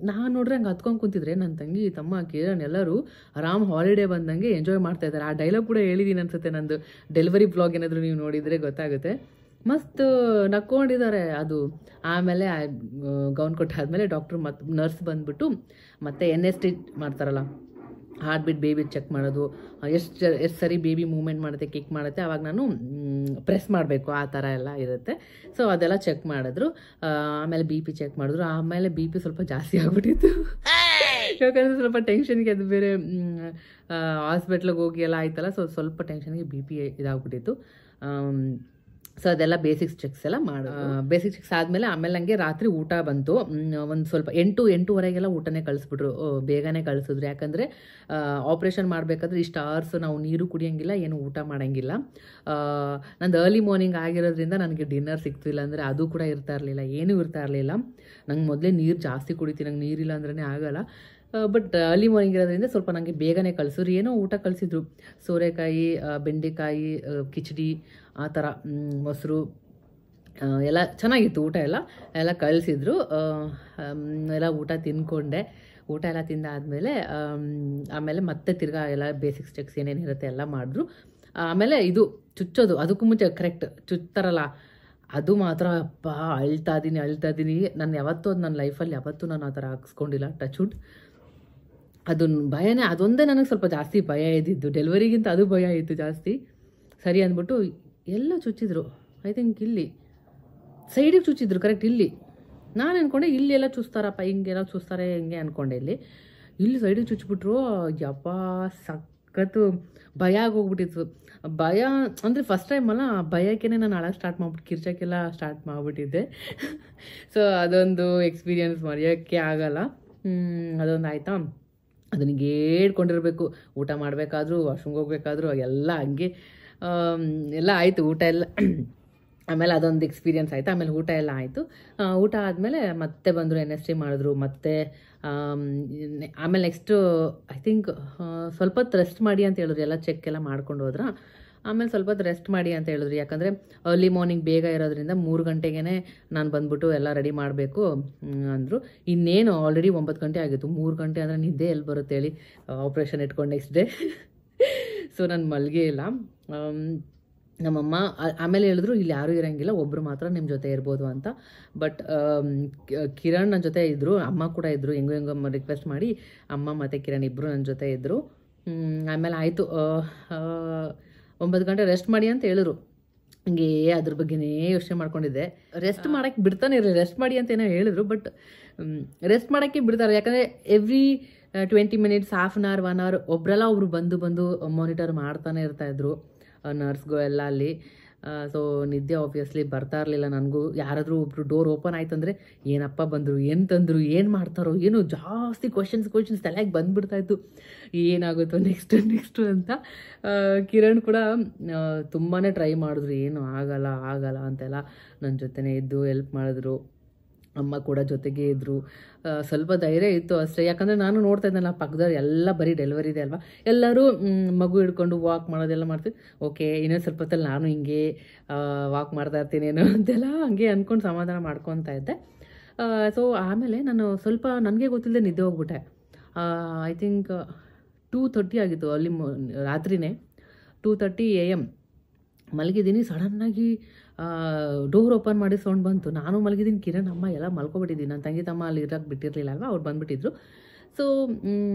ನಾನು ನೋಡ್ರೆ ಹಂಗೆ ಹತ್ಕೊಂಡು ಕುಂತಿದ್ರೆ ನನ್ನ ತಂಗಿ ತಮ್ಮ ಕಿರಣ್ ಎಲ್ಲರೂ ಆರಾಮ್ ಹಾಲಿಡೇ ಬಂದಂಗೆ ಎಂಜಾಯ್ ಮಾಡ್ತಾಯಿದ್ದಾರೆ. ಆ ಡೈಲಾಗ್ ಕೂಡ ಹೇಳಿದ್ದೀನಿ ಅನ್ಸುತ್ತೆ, ನಂದು ಡೆಲಿವರಿ ಬ್ಲಾಗ್ ಏನಾದರೂ ನೀವು ನೋಡಿದರೆ ಗೊತ್ತಾಗುತ್ತೆ. ಮಸ್ತ್ ನಕ್ಕೊಂಡಿದ್ದಾರೆ ಅದು. ಆಮೇಲೆ ಗೌನ್ ಕೊಟ್ಟಾದ್ಮೇಲೆ ಡಾಕ್ಟ್ರು ನರ್ಸ್ ಬಂದುಬಿಟ್ಟು ಮತ್ತೆ NST ಮಾಡ್ತಾರಲ್ಲ, ಹಾರ್ಟ್ ಬೀಟ್, ಬೇಬಿ ಚೆಕ್ ಮಾಡೋದು, ಎಷ್ಟು ಸರಿ ಬೇಬಿ ಮೂವ್ಮೆಂಟ್ ಮಾಡುತ್ತೆ, ಕಿಕ್ ಮಾಡುತ್ತೆ, ಅವಾಗ ನಾನು ಪ್ರೆಸ್ ಮಾಡಬೇಕು, ಆ ಥರ ಎಲ್ಲ ಇರುತ್ತೆ. ಸೊ ಅದೆಲ್ಲ ಚೆಕ್ ಮಾಡಿದ್ರು. ಆಮೇಲೆ BP ಚೆಕ್ ಮಾಡಿದ್ರು. ಆಮೇಲೆ BP ಸ್ವಲ್ಪ ಜಾಸ್ತಿ ಆಗ್ಬಿಟ್ಟಿತ್ತು. ಯಾಕಂದರೆ ಸ್ವಲ್ಪ ಟೆನ್ಷನ್ಗೆ, ಅದು ಬೇರೆ ಹಾಸ್ಪಿಟ್ಲಿಗೆ ಹೋಗಿ ಎಲ್ಲ ಆಯ್ತಲ್ಲ. ಸೊ ಸ್ವಲ್ಪ ಟೆನ್ಷನ್ಗೆ BP ಇದಾಗ್ಬಿಟ್ಟಿತ್ತು. ಸೊ ಅದೆಲ್ಲ ಬೇಸಿಕ್ಸ್ ಚೆಕ್ಸ್ ಎಲ್ಲ ಬೇಸಿಕ್ ಚೆಕ್ಸ್ ಆದಮೇಲೆ ಆಮೇಲೆ ನನಗೆ ರಾತ್ರಿ ಊಟ ಬಂತು. ಒಂದು ಸ್ವಲ್ಪ 8-8:30ಗೆಲ್ಲ ಊಟನೇ ಕಳಿಸ್ಬಿಟ್ರು. ಬೇಗನೆ ಕಳಿಸಿದ್ರು. ಯಾಕಂದರೆ ಆಪ್ರೇಷನ್ ಮಾಡಬೇಕಾದ್ರೆ ಇಷ್ಟು ಅವರ್ಸ್ ನಾವು ನೀರು ಕುಡಿಯೋಂಗಿಲ್ಲ, ಏನು ಊಟ ಮಾಡೋಂಗಿಲ್ಲ. ನಂದು ಅರ್ಲಿ ಮಾರ್ನಿಂಗ್ ಆಗಿರೋದ್ರಿಂದ ನನಗೆ ಡಿನ್ನರ್ ಸಿಗ್ತಿಲ್ಲ, ಅಂದರೆ ಅದು ಕೂಡ ಇರ್ತಾ ಇರಲಿಲ್ಲ, ಏನೂ ಇರ್ತಾ ಇರಲಿಲ್ಲ. ನಂಗೆ ಮೊದಲೇ ನೀರು ಜಾಸ್ತಿ ಕುಡಿತೀನಿ, ನಂಗೆ ನೀರಿಲ್ಲ ಅಂದ್ರೇ ಆಗಲ್ಲ. ಬಟ್ ಅರ್ಲಿ ಮಾರ್ನಿಂಗ್ ಇರೋದ್ರಿಂದ ಸ್ವಲ್ಪ ನನಗೆ ಬೇಗನೆ ಕಳಿಸಿದ್ರು. ಏನೋ ಊಟ ಕಳಿಸಿದ್ರು, ಸೋರೆಕಾಯಿ, ಬೆಂಡೆಕಾಯಿ, ಕಿಚಡಿ, ಆ ಥರ ಮೊಸರು ಎಲ್ಲ ಚೆನ್ನಾಗಿತ್ತು. ಊಟ ಎಲ್ಲ ಕಳಿಸಿದ್ರು. ಎಲ್ಲ ಊಟ ತಿಂದ್ಕೊಂಡೆ. ಊಟ ಎಲ್ಲ ತಿಂದಾದಮೇಲೆ ಆಮೇಲೆ ಮತ್ತೆ ತಿರ್ಗಾ ಎಲ್ಲ ಬೇಸಿಕ್ಸ್ ಚೆಕ್ಸ್ ಏನೇನಿರುತ್ತೆ ಎಲ್ಲ ಮಾಡಿದ್ರು. ಆಮೇಲೆ ಇದು ಚುಚ್ಚೋದು, ಅದಕ್ಕೂ ಮುಂಚೆ ಕರೆಕ್ಟ್ ಚುಚ್ತಾರಲ್ಲ, ಅದು ಮಾತ್ರ ಅಪ್ಪ ಅಳ್ತಾ ಇದ್ದೀನಿ. ನಾನು ಯಾವತ್ತೂ ಅದು ನನ್ನ ಲೈಫಲ್ಲಿ ಯಾವತ್ತೂ ನಾನು ಆ ಥರ ಹಾಕ್ಸ್ಕೊಂಡಿಲ್ಲ, ಟಚ್ ವುಡ್. ಅದನ್ನು ಭಯನೇ, ಅದೊಂದೇ ನನಗೆ ಸ್ವಲ್ಪ ಜಾಸ್ತಿ ಭಯ ಇದ್ದಿದ್ದು. ಡೆಲಿವರಿಗಿಂತ ಅದು ಭಯ ಇತ್ತು ಜಾಸ್ತಿ. ಸರಿ ಅಂದ್ಬಿಟ್ಟು ಎಲ್ಲ ಚುಚ್ಚಿದ್ರು. ಐ ಥಿಂಕ್ ಇಲ್ಲಿ ಸೈಡಿಗೆ ಚುಚ್ಚಿದ್ರು, ಕರೆಕ್ಟ್ ಇಲ್ಲಿ. ನಾನು ಅಂದ್ಕೊಂಡೆ ಇಲ್ಲಿ ಎಲ್ಲ ಚುಚ್ತಾರಪ್ಪ, ಹಿಂಗೆಲ್ಲ ಚುಚ್ತಾರೆ ಹಿಂಗೆ ಅಂದ್ಕೊಂಡೆ. ಇಲ್ಲಿ ಸೈಡಿಗೆ ಚುಚ್ಚಿಬಿಟ್ರು. ಯಪ್ಪ ಸಖತ್ತು ಭಯ ಆಗೋಗ್ಬಿಟ್ಟಿತ್ತು. ಭಯ ಅಂದರೆ ಫಸ್ಟ್ ಟೈಮ್ ಅಲ್ಲ, ಭಯಕ್ಕೇ ನಾನು ಅಳಕ್ಕೆ ಸ್ಟಾರ್ಟ್ ಮಾಡ್ಬಿಟ್ಟು ಕಿರ್ಚಕ್ಕೆಲ್ಲ ಸ್ಟಾರ್ಟ್ ಮಾಡಿಬಿಟ್ಟಿದ್ದೆ. ಸೊ ಅದೊಂದು ಎಕ್ಸ್ಪೀರಿಯನ್ಸ್ ಮರೆಯೋಕ್ಕೆ ಆಗಲ್ಲ. ಅದೊಂದು ಆಯಿತಾ. ಅದನ್ನ ಹೇಳ್ಕೊಂಡಿರ್ಬೇಕು. ಊಟ ಮಾಡಬೇಕಾದ್ರೂ, ವಾಶ್ರೂಮ್ಗೆ ಹೋಗ್ಬೇಕಾದ್ರೂ ಎಲ್ಲ ಹಂಗೆ ಎಲ್ಲ ಆಯಿತು. ಊಟ ಎಲ್ಲ ಆಮೇಲೆ ಅದೊಂದು ಎಕ್ಸ್ಪೀರಿಯನ್ಸ್ ಆಯಿತು. ಆಮೇಲೆ ಊಟ ಎಲ್ಲ ಆಯಿತು. ಊಟ ಆದಮೇಲೆ ಮತ್ತೆ ಬಂದರು, NST ಮಾಡಿದ್ರು. ಮತ್ತೆ ಆಮೇಲೆ ನೆಕ್ಸ್ಟು ಐ ಥಿಂಕ್ ಸ್ವಲ್ಪ ಹೊತ್ತು ರೆಸ್ಟ್ ಮಾಡಿ ಅಂತ ಹೇಳಿದ್ರು. ಎಲ್ಲ ಚೆಕ್ ಎಲ್ಲ ಮಾಡ್ಕೊಂಡು ಹೋದ್ರ. ಆಮೇಲೆ ಸ್ವಲ್ಪ ಹೊತ್ತು ರೆಸ್ಟ್ ಮಾಡಿ ಅಂತ ಹೇಳಿದ್ರು. ಯಾಕಂದರೆ ಅರ್ಲಿ ಮಾರ್ನಿಂಗ್ ಬೇಗ ಇರೋದ್ರಿಂದ 3 ಗಂಟೆಗೆ ನಾನು ಬಂದ್ಬಿಟ್ಟು ಎಲ್ಲ ರೆಡಿ ಮಾಡಬೇಕು ಅಂದರು. ಇನ್ನೇನು ಆಲ್ರೆಡಿ 9 ಗಂಟೆ ಆಗಿತ್ತು. 3 ಗಂಟೆ ಅಂದರೆ ನಿದ್ದೆ ಎಲ್ಲಿ ಬರುತ್ತೆ ಹೇಳಿ, ಆಪ್ರೇಷನ್ ಇಟ್ಕೊಂಡು ನೆಕ್ಸ್ಟ್ ಡೇ. ಸೊ ನಾನು ಮಲ್ಗೆ ಇಲ್ಲ. ನಮ್ಮಮ್ಮ ಆಮೇಲೆ ಹೇಳಿದ್ರು, ಇಲ್ಲಿ ಯಾರೂ ಇರೋಂಗಿಲ್ಲ, ಒಬ್ಬರು ಮಾತ್ರ ನಿಮ್ಮ ಜೊತೆ ಇರ್ಬೋದು ಅಂತ. ಬಟ್ ಕಿರಣ್ ನನ್ನ ಜೊತೆ ಇದ್ದರು, ಅಮ್ಮ ಕೂಡ ಇದ್ದರು. ಹೆಂಗೋ ರಿಕ್ವೆಸ್ಟ್ ಮಾಡಿ ಅಮ್ಮ ಮತ್ತು ಕಿರಣ್ ಇಬ್ಬರು ನನ್ನ ಜೊತೆ ಇದ್ದರು. ಆಮೇಲೆ ಆಯಿತು, 9 ಗಂಟೆ ರೆಸ್ಟ್ ಮಾಡಿ ಅಂತ ಹೇಳಿದ್ರು. ಹಂಗೆ ಅದ್ರ ಬಗ್ಗೆನೇ ಯೋಚನೆ ಮಾಡ್ಕೊಂಡಿದ್ದೆ. ರೆಸ್ಟ್ ಮಾಡೋಕ್ಕೆ ಬಿಡ್ತಾನೆ ಇರಲಿಲ್ಲ. ರೆಸ್ಟ್ ಮಾಡಿ ಅಂತ ಏನೋ ಹೇಳಿದ್ರು, ಬಟ್ ರೆಸ್ಟ್ ಮಾಡೋಕ್ಕೆ ಬಿಡ್ತಾರೆ. ಯಾಕಂದರೆ every 20 minutes, half an hour, 1 hour ಒಬ್ಬರೆಲ್ಲ ಒಬ್ರು ಬಂದು ಮಾನಿಟರ್ ಮಾಡ್ತಾನೆ ಇರ್ತಾಯಿದ್ರು, ನರ್ಸ್ಗೂ ಎಲ್ಲ ಅಲ್ಲಿ. ಸೊ ನಿದ್ದೆ ಆಬ್ವಿಯಸ್ಲಿ ಬರ್ತಾ ಇರಲಿಲ್ಲ ನನಗೂ. ಯಾರಾದರೂ ಒಬ್ರು ಡೋರ್ ಓಪನ್ ಆಯ್ತಂದರೆ ಏನಪ್ಪ ಬಂದರು, ಏನು ತಂದರು, ಏನು ಮಾಡ್ತಾರೋ ಏನೋ ಜಾಸ್ತಿ ಕ್ವಶನ್ಸ್ ತಲೆಗೆ ಬಂದುಬಿಡ್ತಾಯಿತ್ತು. ಏನಾಗುತ್ತೋ ನೆಕ್ಸ್ಟು ಅಂತ. ಕಿರಣ್ ಕೂಡ ತುಂಬಾ ಟ್ರೈ ಮಾಡಿದ್ರು, ಏನು ಆಗಲ್ಲ ಅಂತೆಲ್ಲ ನನ್ನ ಜೊತೆನೇ ಇದ್ದು ಹೆಲ್ಪ್ ಮಾಡಿದ್ರು. ಅಮ್ಮ ಕೂಡ ಜೊತೆಗೆ ಇದ್ದರು. ಸ್ವಲ್ಪ ಧೈರ್ಯ ಇತ್ತು ಅಷ್ಟೇ. ಯಾಕಂದರೆ ನಾನು ನೋಡ್ತಾ ಇದ್ದಲ್ಲ ಪಕ್ಕದವ್ರು ಎಲ್ಲ ಬರೀ ಡೆಲಿವರಿ ಇದೆ ಅಲ್ವಾ, ಎಲ್ಲರೂ ಮಗು ಹಿಡ್ಕೊಂಡು ವಾಕ್ ಮಾಡೋದೆಲ್ಲ ಮಾಡ್ತೀವಿ. ಓಕೆ, ಇನ್ನೊಂದು ಸ್ವಲ್ಪ ಹೊತ್ತಲ್ಲಿ ನಾನು ಹಿಂಗೆ ವಾಕ್ ಮಾಡ್ತಾ ಇರ್ತೀನೇನೋ ಅಂತೆಲ್ಲ ಹಂಗೆ ಅಂದ್ಕೊಂಡು ಸಮಾಧಾನ ಮಾಡ್ಕೊತಾ ಇದ್ದೆ. ಸೊ ಆಮೇಲೆ ನಾನು ಸ್ವಲ್ಪ ನನಗೆ ಗೊತ್ತಿಲ್ಲದೆ ನಿದ್ದೆ ಹೋಗ್ಬಿಟ್ಟೆ. ಐ ಥಿಂಕ್ 2:30 ಆಗಿತ್ತು, ಅಲ್ಲಿ ರಾತ್ರಿನೇ 2:30 AM ಮಲಗಿದ್ದೀನಿ. ಸಡನ್ನಾಗಿ ಡೋರ್ ಓಪನ್ ಮಾಡಿ ಸೌಂಡ್ ಬಂತು. ನಾನು ಮಲಗಿದ್ದೀನಿ, ಕಿರಣ್ ಅಮ್ಮ ಎಲ್ಲ ಮಲ್ಕೊಬಿಟ್ಟಿದ್ದೀನಿ. ನನ್ನ ತಂಗಿ ತಮ್ಮ ಅಲ್ಲಿ ಇರೋಕ್ಕೆ ಬಿಟ್ಟಿರಲಿಲ್ಲ ಅಲ್ವಾ, ಅವ್ರು ಬಂದುಬಿಟ್ಟಿದ್ರು. ಸೊ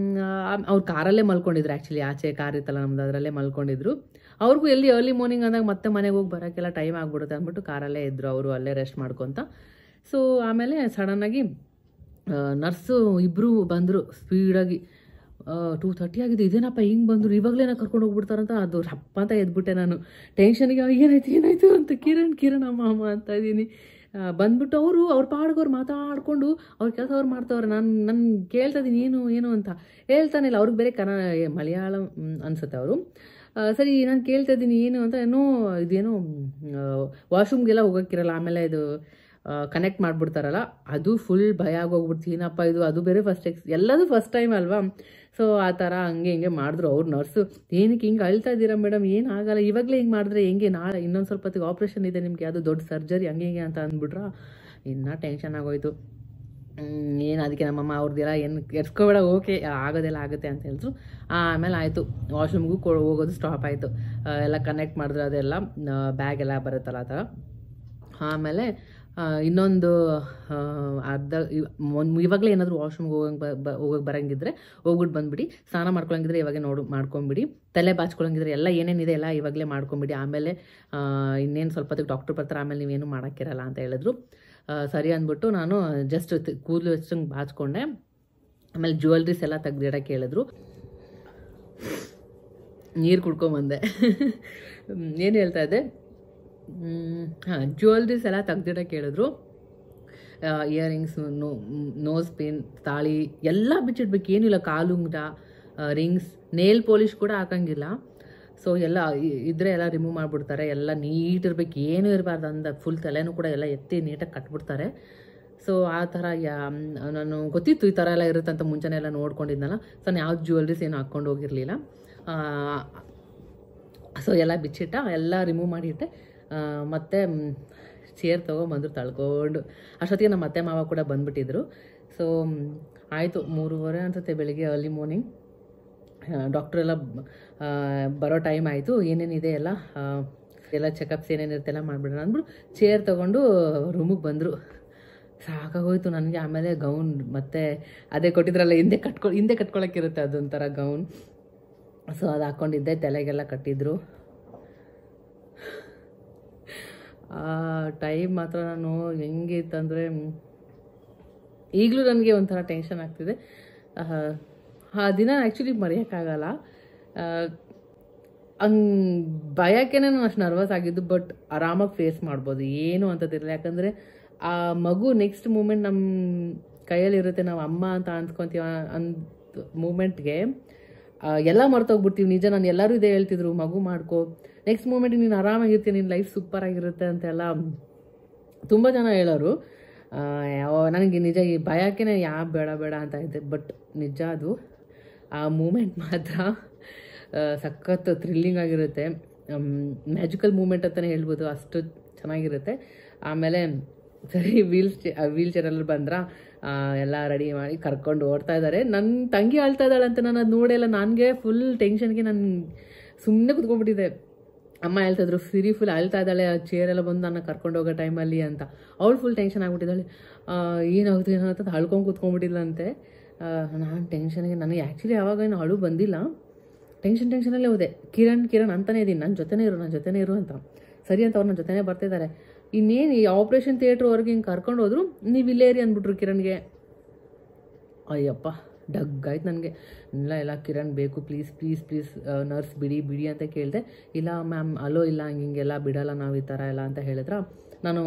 ಅವ್ರು ಕಾರಲ್ಲೇ ಮಲ್ಕೊಂಡಿದ್ರು. ಆ್ಯಕ್ಚುಲಿ ಆಚೆ ಕಾರ್ ಇತ್ತಲ್ಲ ನಮ್ದು, ಅದರಲ್ಲೇ ಮಲ್ಕೊಂಡಿದ್ರು. ಅವ್ರಿಗೂ ಎಲ್ಲಿ ಅರ್ಲಿ ಮಾರ್ನಿಂಗ್ ಅಂದಾಗ ಮತ್ತೆ ಮನೆಗೆ ಹೋಗಿ ಬರೋಕ್ಕೆಲ್ಲ ಟೈಮ್ ಆಗಿಬಿಡುತ್ತೆ ಅಂದ್ಬಿಟ್ಟು ಕಾರಲ್ಲೇ ಇದ್ದರು ಅವರು, ಅಲ್ಲೇ ರೆಸ್ಟ್ ಮಾಡ್ಕೊತ. ಸೊ ಆಮೇಲೆ ಸಡನ್ನಾಗಿ ನರ್ಸು ಇಬ್ಬರು ಬಂದರು ಸ್ಪೀಡಾಗಿ. 2:30 ಆಗಿದೆ, ಇದೇನಪ್ಪ ಹಿಂಗೆ ಬಂದರು, ಇವಾಗಲೇ ಕರ್ಕೊಂಡು ಹೋಗ್ಬಿಡ್ತಾರಂತ. ಅದು ರಪ್ಪ ಅಂತ ಎದ್ಬಿಟ್ಟೆ ನಾನು ಟೆನ್ಷನ್ಗೆ. ಏನಾಯ್ತು ಅಂತ ಕಿರಣ್ ಅಮ್ಮ ಅಂತ ಇದ್ದೀನಿ. ಬಂದ್ಬಿಟ್ಟು ಅವ್ರ ಪಾಡ್ಗವ್ರು ಮಾತಾಡಿಕೊಂಡು ಅವ್ರ ಕೆಲಸ ಅವ್ರು ಮಾಡ್ತವ್ರೆ. ನಾನು ಕೇಳ್ತಾ ಇದ್ದೀನಿ ಏನು ಅಂತ ಹೇಳ್ತಾನೆ ಇಲ್ಲ. ಅವ್ರಿಗೆ ಬೇರೆ ಮಲಯಾಳಂ ಅನ್ಸುತ್ತೆ ಅವರು. ಸರಿ ನಾನು ಕೇಳ್ತಾ ಇದ್ದೀನಿ ಏನು ಅಂತ. ಇದೇನೋ ವಾಶ್ರೂಮ್ಗೆಲ್ಲ ಹೋಗೋಕ್ಕಿರಲ್ಲ, ಆಮೇಲೆ ಇದು ಕನೆಕ್ಟ್ ಮಾಡಿಬಿಡ್ತಾರಲ್ಲ, ಅದು ಫುಲ್ ಭಯ ಆಗೋಗ್ಬಿಡ್ತೀನಪ್ಪ ಇದು. ಅದು ಬೇರೆ ಎಲ್ಲದೂ ಫಸ್ಟ್ ಟೈಮ್ ಅಲ್ವಾ. ಸೊ ಆ ಥರ ಹಿಂಗೆ ಮಾಡಿದ್ರು ಅವ್ರು ನರ್ಸು. ಏನಕ್ಕೆ ಹಿಂಗೆ ಅಳ್ತಾ ಇದ್ದೀರಾ ಮೇಡಮ್, ಏನಾಗಲ್ಲ, ಇವಾಗಲೇ ಹಿಂಗೆ ಮಾಡಿದ್ರೆ ಹೆಂಗೆ, ನಾಳೆ ಇನ್ನೊಂದು ಸ್ವಲ್ಪ ಹೊತ್ತಿಗೆ ಆಪ್ರೇಷನ್ ಇದೆ ನಿಮಗೆ, ಅದು ದೊಡ್ಡ ಸರ್ಜರಿ ಹಿಂಗೆ ಅಂತ ಅಂದ್ಬಿಟ್ರ. ಇನ್ನೂ ಟೆನ್ಷನ್ ಆಗೋಯ್ತು. ಏನು ಅದಕ್ಕೆ ನಮ್ಮಮ್ಮ ಅವ್ರದ್ದೆಲ್ಲ ಏನು ಎರ್ಸ್ಕೊಬೇಡ, ಓಕೆ ಆಗೋದೆಲ್ಲ ಆಗುತ್ತೆ ಅಂತ ಹೇಳಿದ್ರು. ಆಮೇಲೆ ಆಯಿತು, ವಾಶ್ರೂಮ್ಗೂ ಹೋಗೋದು ಸ್ಟಾಪ್ ಆಯಿತು. ಎಲ್ಲ ಕನೆಕ್ಟ್ ಮಾಡಿದ್ರು, ಅದೆಲ್ಲ ಬ್ಯಾಗ್ ಎಲ್ಲ ಬರುತ್ತಲ್ಲ ಆ ಥರ. ಆಮೇಲೆ ಇನ್ನೊಂದು ಇವಾಗಲೇ ಏನಾದರೂ ವಾಶ್ರೂಮ್ಗೆ ಹೋಗಕ್ಕೆ ಬರೋಂಗಿದ್ರೆ ಹೋಗ್ಬಿಟ್ಟು ಬಂದುಬಿಡಿ. ಸ್ನಾನ ಮಾಡ್ಕೊಳಂಗಿದ್ರೆ ಇವಾಗೆ ಮಾಡ್ಕೊಂಬಿಡಿ. ತಲೆ ಬಾಚ್ಕೊಳಂಗಿದ್ರೆ ಎಲ್ಲ ಏನೇನಿದೆ ಎಲ್ಲ ಇವಾಗಲೇ ಮಾಡ್ಕೊಂಬಿಡಿ. ಆಮೇಲೆ ಇನ್ನೇನು ಸ್ವಲ್ಪ ಹೊತ್ತಿಗೆ ಡಾಕ್ಟ್ರು ಬರ್ತಾರೆ, ಆಮೇಲೆ ನೀವೇನು ಮಾಡೋಕ್ಕಿರಲ್ಲ ಅಂತ ಹೇಳಿದ್ರು. ಸರಿ ಅಂದ್ಬಿಟ್ಟು ನಾನು ಜಸ್ಟ್ ಕೂದಲು ಹೆಚ್ಚಂಗೆ ಬಾಚ್ಕೊಂಡೆ. ಆಮೇಲೆ ಜ್ಯುವೆಲ್ರೀಸ್ ಎಲ್ಲ ತೆಗ್ದಿಡಕ್ಕೆ ಹೇಳಿದ್ರು. ನೀರು ಕುಡ್ಕೊಂಬಂದೆ. ಏನು ಹೇಳ್ತಾ ಇದ್ದೆ, ಜ್ಯುವೆಲ್ರೀಸ್ ಎಲ್ಲ ತೆಗ್ದಿಡಕ್ಕೆ ಹೇಳಿದ್ರು. ಇಯರಿಂಗ್ಸ್, ನೋಸ್ ಪಿನ್, ತಾಳಿ ಎಲ್ಲ ಬಿಚ್ಚಿಡ್ಬೇಕು, ಏನಿಲ್ಲ. ಕಾಲುಂಗ್ರ, ರಿಂಗ್ಸ್, ನೇಲ್ ಪಾಲಿಷ್ ಕೂಡ ಹಾಕಂಗಿಲ್ಲ. ಸೊ ಎಲ್ಲ ಇದ್ರೆ ಎಲ್ಲ ರಿಮೂವ್ ಮಾಡಿಬಿಡ್ತಾರೆ. ಎಲ್ಲ ನೀಟ್ ಇರ್ಬೇಕು, ಏನೂ ಇರಬಾರ್ದು ಅಂದ ಫುಲ್ ತಲೆನೂ ಕೂಡ ಎಲ್ಲ ಎತ್ತಿ ನೀಟಾಗಿ ಕಟ್ಬಿಡ್ತಾರೆ. ಸೊ ಆ ಥರ ನಾನು ಗೊತ್ತಿತ್ತು ಈ ಥರ ಎಲ್ಲ ಇರುತ್ತೆ ಅಂತ ಮುಂಚೆನೇ ಎಲ್ಲ ನೋಡ್ಕೊಂಡಿದ್ನಲ್ಲ. ಸೊ ನಾನು ಯಾವ್ದು ಜ್ಯುವೆಲ್ರೀಸ್ ಏನು ಹಾಕ್ಕೊಂಡು ಹೋಗಿರಲಿಲ್ಲ. ಸೊ ಎಲ್ಲ ಬಿಚ್ಚಿಟ್ಟ, ಎಲ್ಲ ರಿಮೂವ್ ಮಾಡಿಟ್ಟೆ. ಮತ್ತು ಚೇರ್ ತೊಗೊಂಬಂದರು ತಳ್ಕೊಂಡು. ಅಷ್ಟೊತ್ತಿಗೆ ನಮ್ಮ ಅತ್ತೆ ಮಾವ ಕೂಡ ಬಂದುಬಿಟ್ಟಿದ್ರು. ಸೊ ಆಯಿತು, 3:30 ಅನ್ಸುತ್ತೆ ಬೆಳಿಗ್ಗೆ, ಅರ್ಲಿ ಮಾರ್ನಿಂಗ್. ಡಾಕ್ಟ್ರೆಲ್ಲ ಬರೋ ಟೈಮ್ ಆಯಿತು. ಏನೇನಿದೆ ಎಲ್ಲ ಚೆಕಪ್ಸ್ ಏನೇನಿರುತ್ತೆ ಎಲ್ಲ ಮಾಡಿಬಿಡೋಣ ಅಂದ್ಬಿಟ್ಟು ಚೇರ್ ತೊಗೊಂಡು ರೂಮಿಗೆ ಬಂದರು. ಸಾಕಾಗೋಯ್ತು ನನಗೆ. ಆಮೇಲೆ ಗೌನ್ ಮತ್ತೆ ಅದೇ ಕೊಟ್ಟಿದ್ರಲ್ಲ ಹಿಂದೆ ಕಟ್ಕೊಳಕ್ಕಿರುತ್ತೆ ಅದೊಂಥರ ಗೌನ್. ಸೊ ಅದು ಹಾಕ್ಕೊಂಡಿದ್ದೆ, ತಲೆಗೆಲ್ಲ ಕಟ್ಟಿದ್ರು. ಆ ಟೈಮ್ ಮಾತ್ರ ನಾನು ಹೆಂಗಿತ್ತಂದರೆ ಈಗಲೂ ನನಗೆ ಒಂಥರ ಟೆನ್ಷನ್ ಆಗ್ತಿದೆ. ಆ ದಿನ ಆ್ಯಕ್ಚುಲಿ ಮರೆಯೋಕ್ಕಾಗಲ್ಲ. ಹಂಗೆ ಭಯಕ್ಕೆ ನಾನು ಅಷ್ಟು ನರ್ವಸ್ ಆಗಿದ್ದು, ಬಟ್ ಆರಾಮಾಗಿ ಫೇಸ್ ಮಾಡ್ಬೋದು, ಏನು ಅಂತದಿರಲ್ಲ. ಯಾಕಂದರೆ ಆ ಮಗು ನೆಕ್ಸ್ಟ್ ಮೂಮೆಂಟ್ ನಮ್ಮ ಕೈಯಲ್ಲಿರುತ್ತೆ, ನಾವು ಅಮ್ಮ ಅಂತ ಅನ್ಸ್ಕೊತೀವ ಅಂದ ಮೂಮೆಂಟ್ಗೆ ಎಲ್ಲ ಮರ್ತೋಗ್ಬಿಡ್ತೀವಿ. ನಿಜ, ನಾನು ಎಲ್ಲರೂ ಇದೇ ಹೇಳ್ತಿದ್ರು, ಮಗು ಮಾಡ್ಕೊ, ನೆಕ್ಸ್ಟ್ ಮೂಮೆಂಟಿಗೆ ನೀನು ಆರಾಮಾಗಿರ್ತೀಯ, ನಿನ್ನ ಲೈಫ್ ಸೂಪರಾಗಿರುತ್ತೆ ಅಂತೆಲ್ಲ ತುಂಬ ಜನ ಹೇಳೋರು. ನನಗೆ ನಿಜ ಈ ಭಯಕ್ಕೆ ಬೇಡ ಬೇಡ ಅಂತ ಇದ್ದೆ. ಬಟ್ ನಿಜ ಅದು ಆ ಮೂಮೆಂಟ್ ಮಾತ್ರ ಸಖತ್ ಥ್ರಿಲ್ಲಿಂಗ್ ಆಗಿರುತ್ತೆ, ಮ್ಯಾಜಿಕಲ್ ಮೂಮೆಂಟ್ ಅಂತಲೇ ಹೇಳ್ಬೋದು, ಅಷ್ಟು ಚೆನ್ನಾಗಿರುತ್ತೆ. ಆಮೇಲೆ ಸರಿ ವೀಲ್ ಚೇರಲ್ಲಿ ಬಂದ್ರೆ ಎಲ್ಲ ರೆಡಿ ಮಾಡಿ ಕರ್ಕೊಂಡು ಓಡ್ತಾ ಇದ್ದಾರೆ. ನನ್ನ ತಂಗಿ ಅಳ್ತಾ ಇದ್ದಾಳೆ ಅಂತ ನಾನು ಅದು ನೋಡೆಲ್ಲ, ನನಗೆ ಫುಲ್ ಟೆನ್ಷನ್ಗೆ ನಾನು ಸುಮ್ಮನೆ ಕುತ್ಕೊಂಡ್ಬಿಟ್ಟಿದ್ದೆ. ಅಮ್ಮ ಹೇಳ್ತಿದ್ರು ಸಿರಿ ಫುಲ್ ಅಳ್ತಾ ಇದ್ದಾಳೆ, ಚೇರೆಲ್ಲ ಬಂದು ನನ್ನ ಕರ್ಕೊಂಡು ಹೋಗೋ ಟೈಮಲ್ಲಿ ಅಂತ. ಅವಳು ಫುಲ್ ಟೆನ್ಷನ್ ಆಗ್ಬಿಟ್ಟಿದ್ದಾಳೆ, ಏನಾಗುತ್ತೆ ಏನೋ ಅಂತ ಅಳ್ಕೊಂಡು ಕೂತ್ಕೊಂಡ್ಬಿಟ್ಟಿದ್ಲಂತೆ. ನಾನು ಟೆನ್ಷನ್ಗೆ, ನನಗೆ ಆ್ಯಕ್ಚುಲಿ ಯಾವಾಗ ಏನು ಅಳು ಬಂದಿಲ್ಲ, ಟೆನ್ಷನಲ್ಲೇ ಹೋದೆ. ಕಿರಣ್ ಅಂತಲೇ ಇದ್ದೀನಿ, ನನ್ನ ಜೊತೆನೇ ಇರು ಅಂತ. ಸರಿ ಅಂತ ಅವ್ರು ನನ್ನ ಜೊತೆನೇ ಬರ್ತಿದ್ದಾರೆ. ಇನ್ನೇನು ಈ ಆಪ್ರೇಷನ್ ಥಿಯೇಟ್ರ್ವರೆಗೆ ಹಿಂಗೆ ಕರ್ಕೊಂಡು ಹೋದ್ರು, ನೀವು ಇಲ್ಲೇ ಇರಿ ಅಂದ್ಬಿಟ್ರು ಕಿರಣ್ಗೆ. ಅಯ್ಯಪ್ಪ ಡಗ್ಗಾಯ್ತು ನನಗೆ. ಇಲ್ಲ ಕಿರಣ್ ಬೇಕು, ಪ್ಲೀಸ್ ನರ್ಸ್ ಬಿಡಿ ಅಂತ ಕೇಳಿದೆ. ಇಲ್ಲ ಮ್ಯಾಮ್ ಅಲೋ ಇಲ್ಲ, ಹಿಂಗೆಲ್ಲ ಬಿಡಲ್ಲ ನಾವು ಈ ಥರ ಎಲ್ಲ ಅಂತ ಹೇಳಿದ್ರೆ. ನಾನು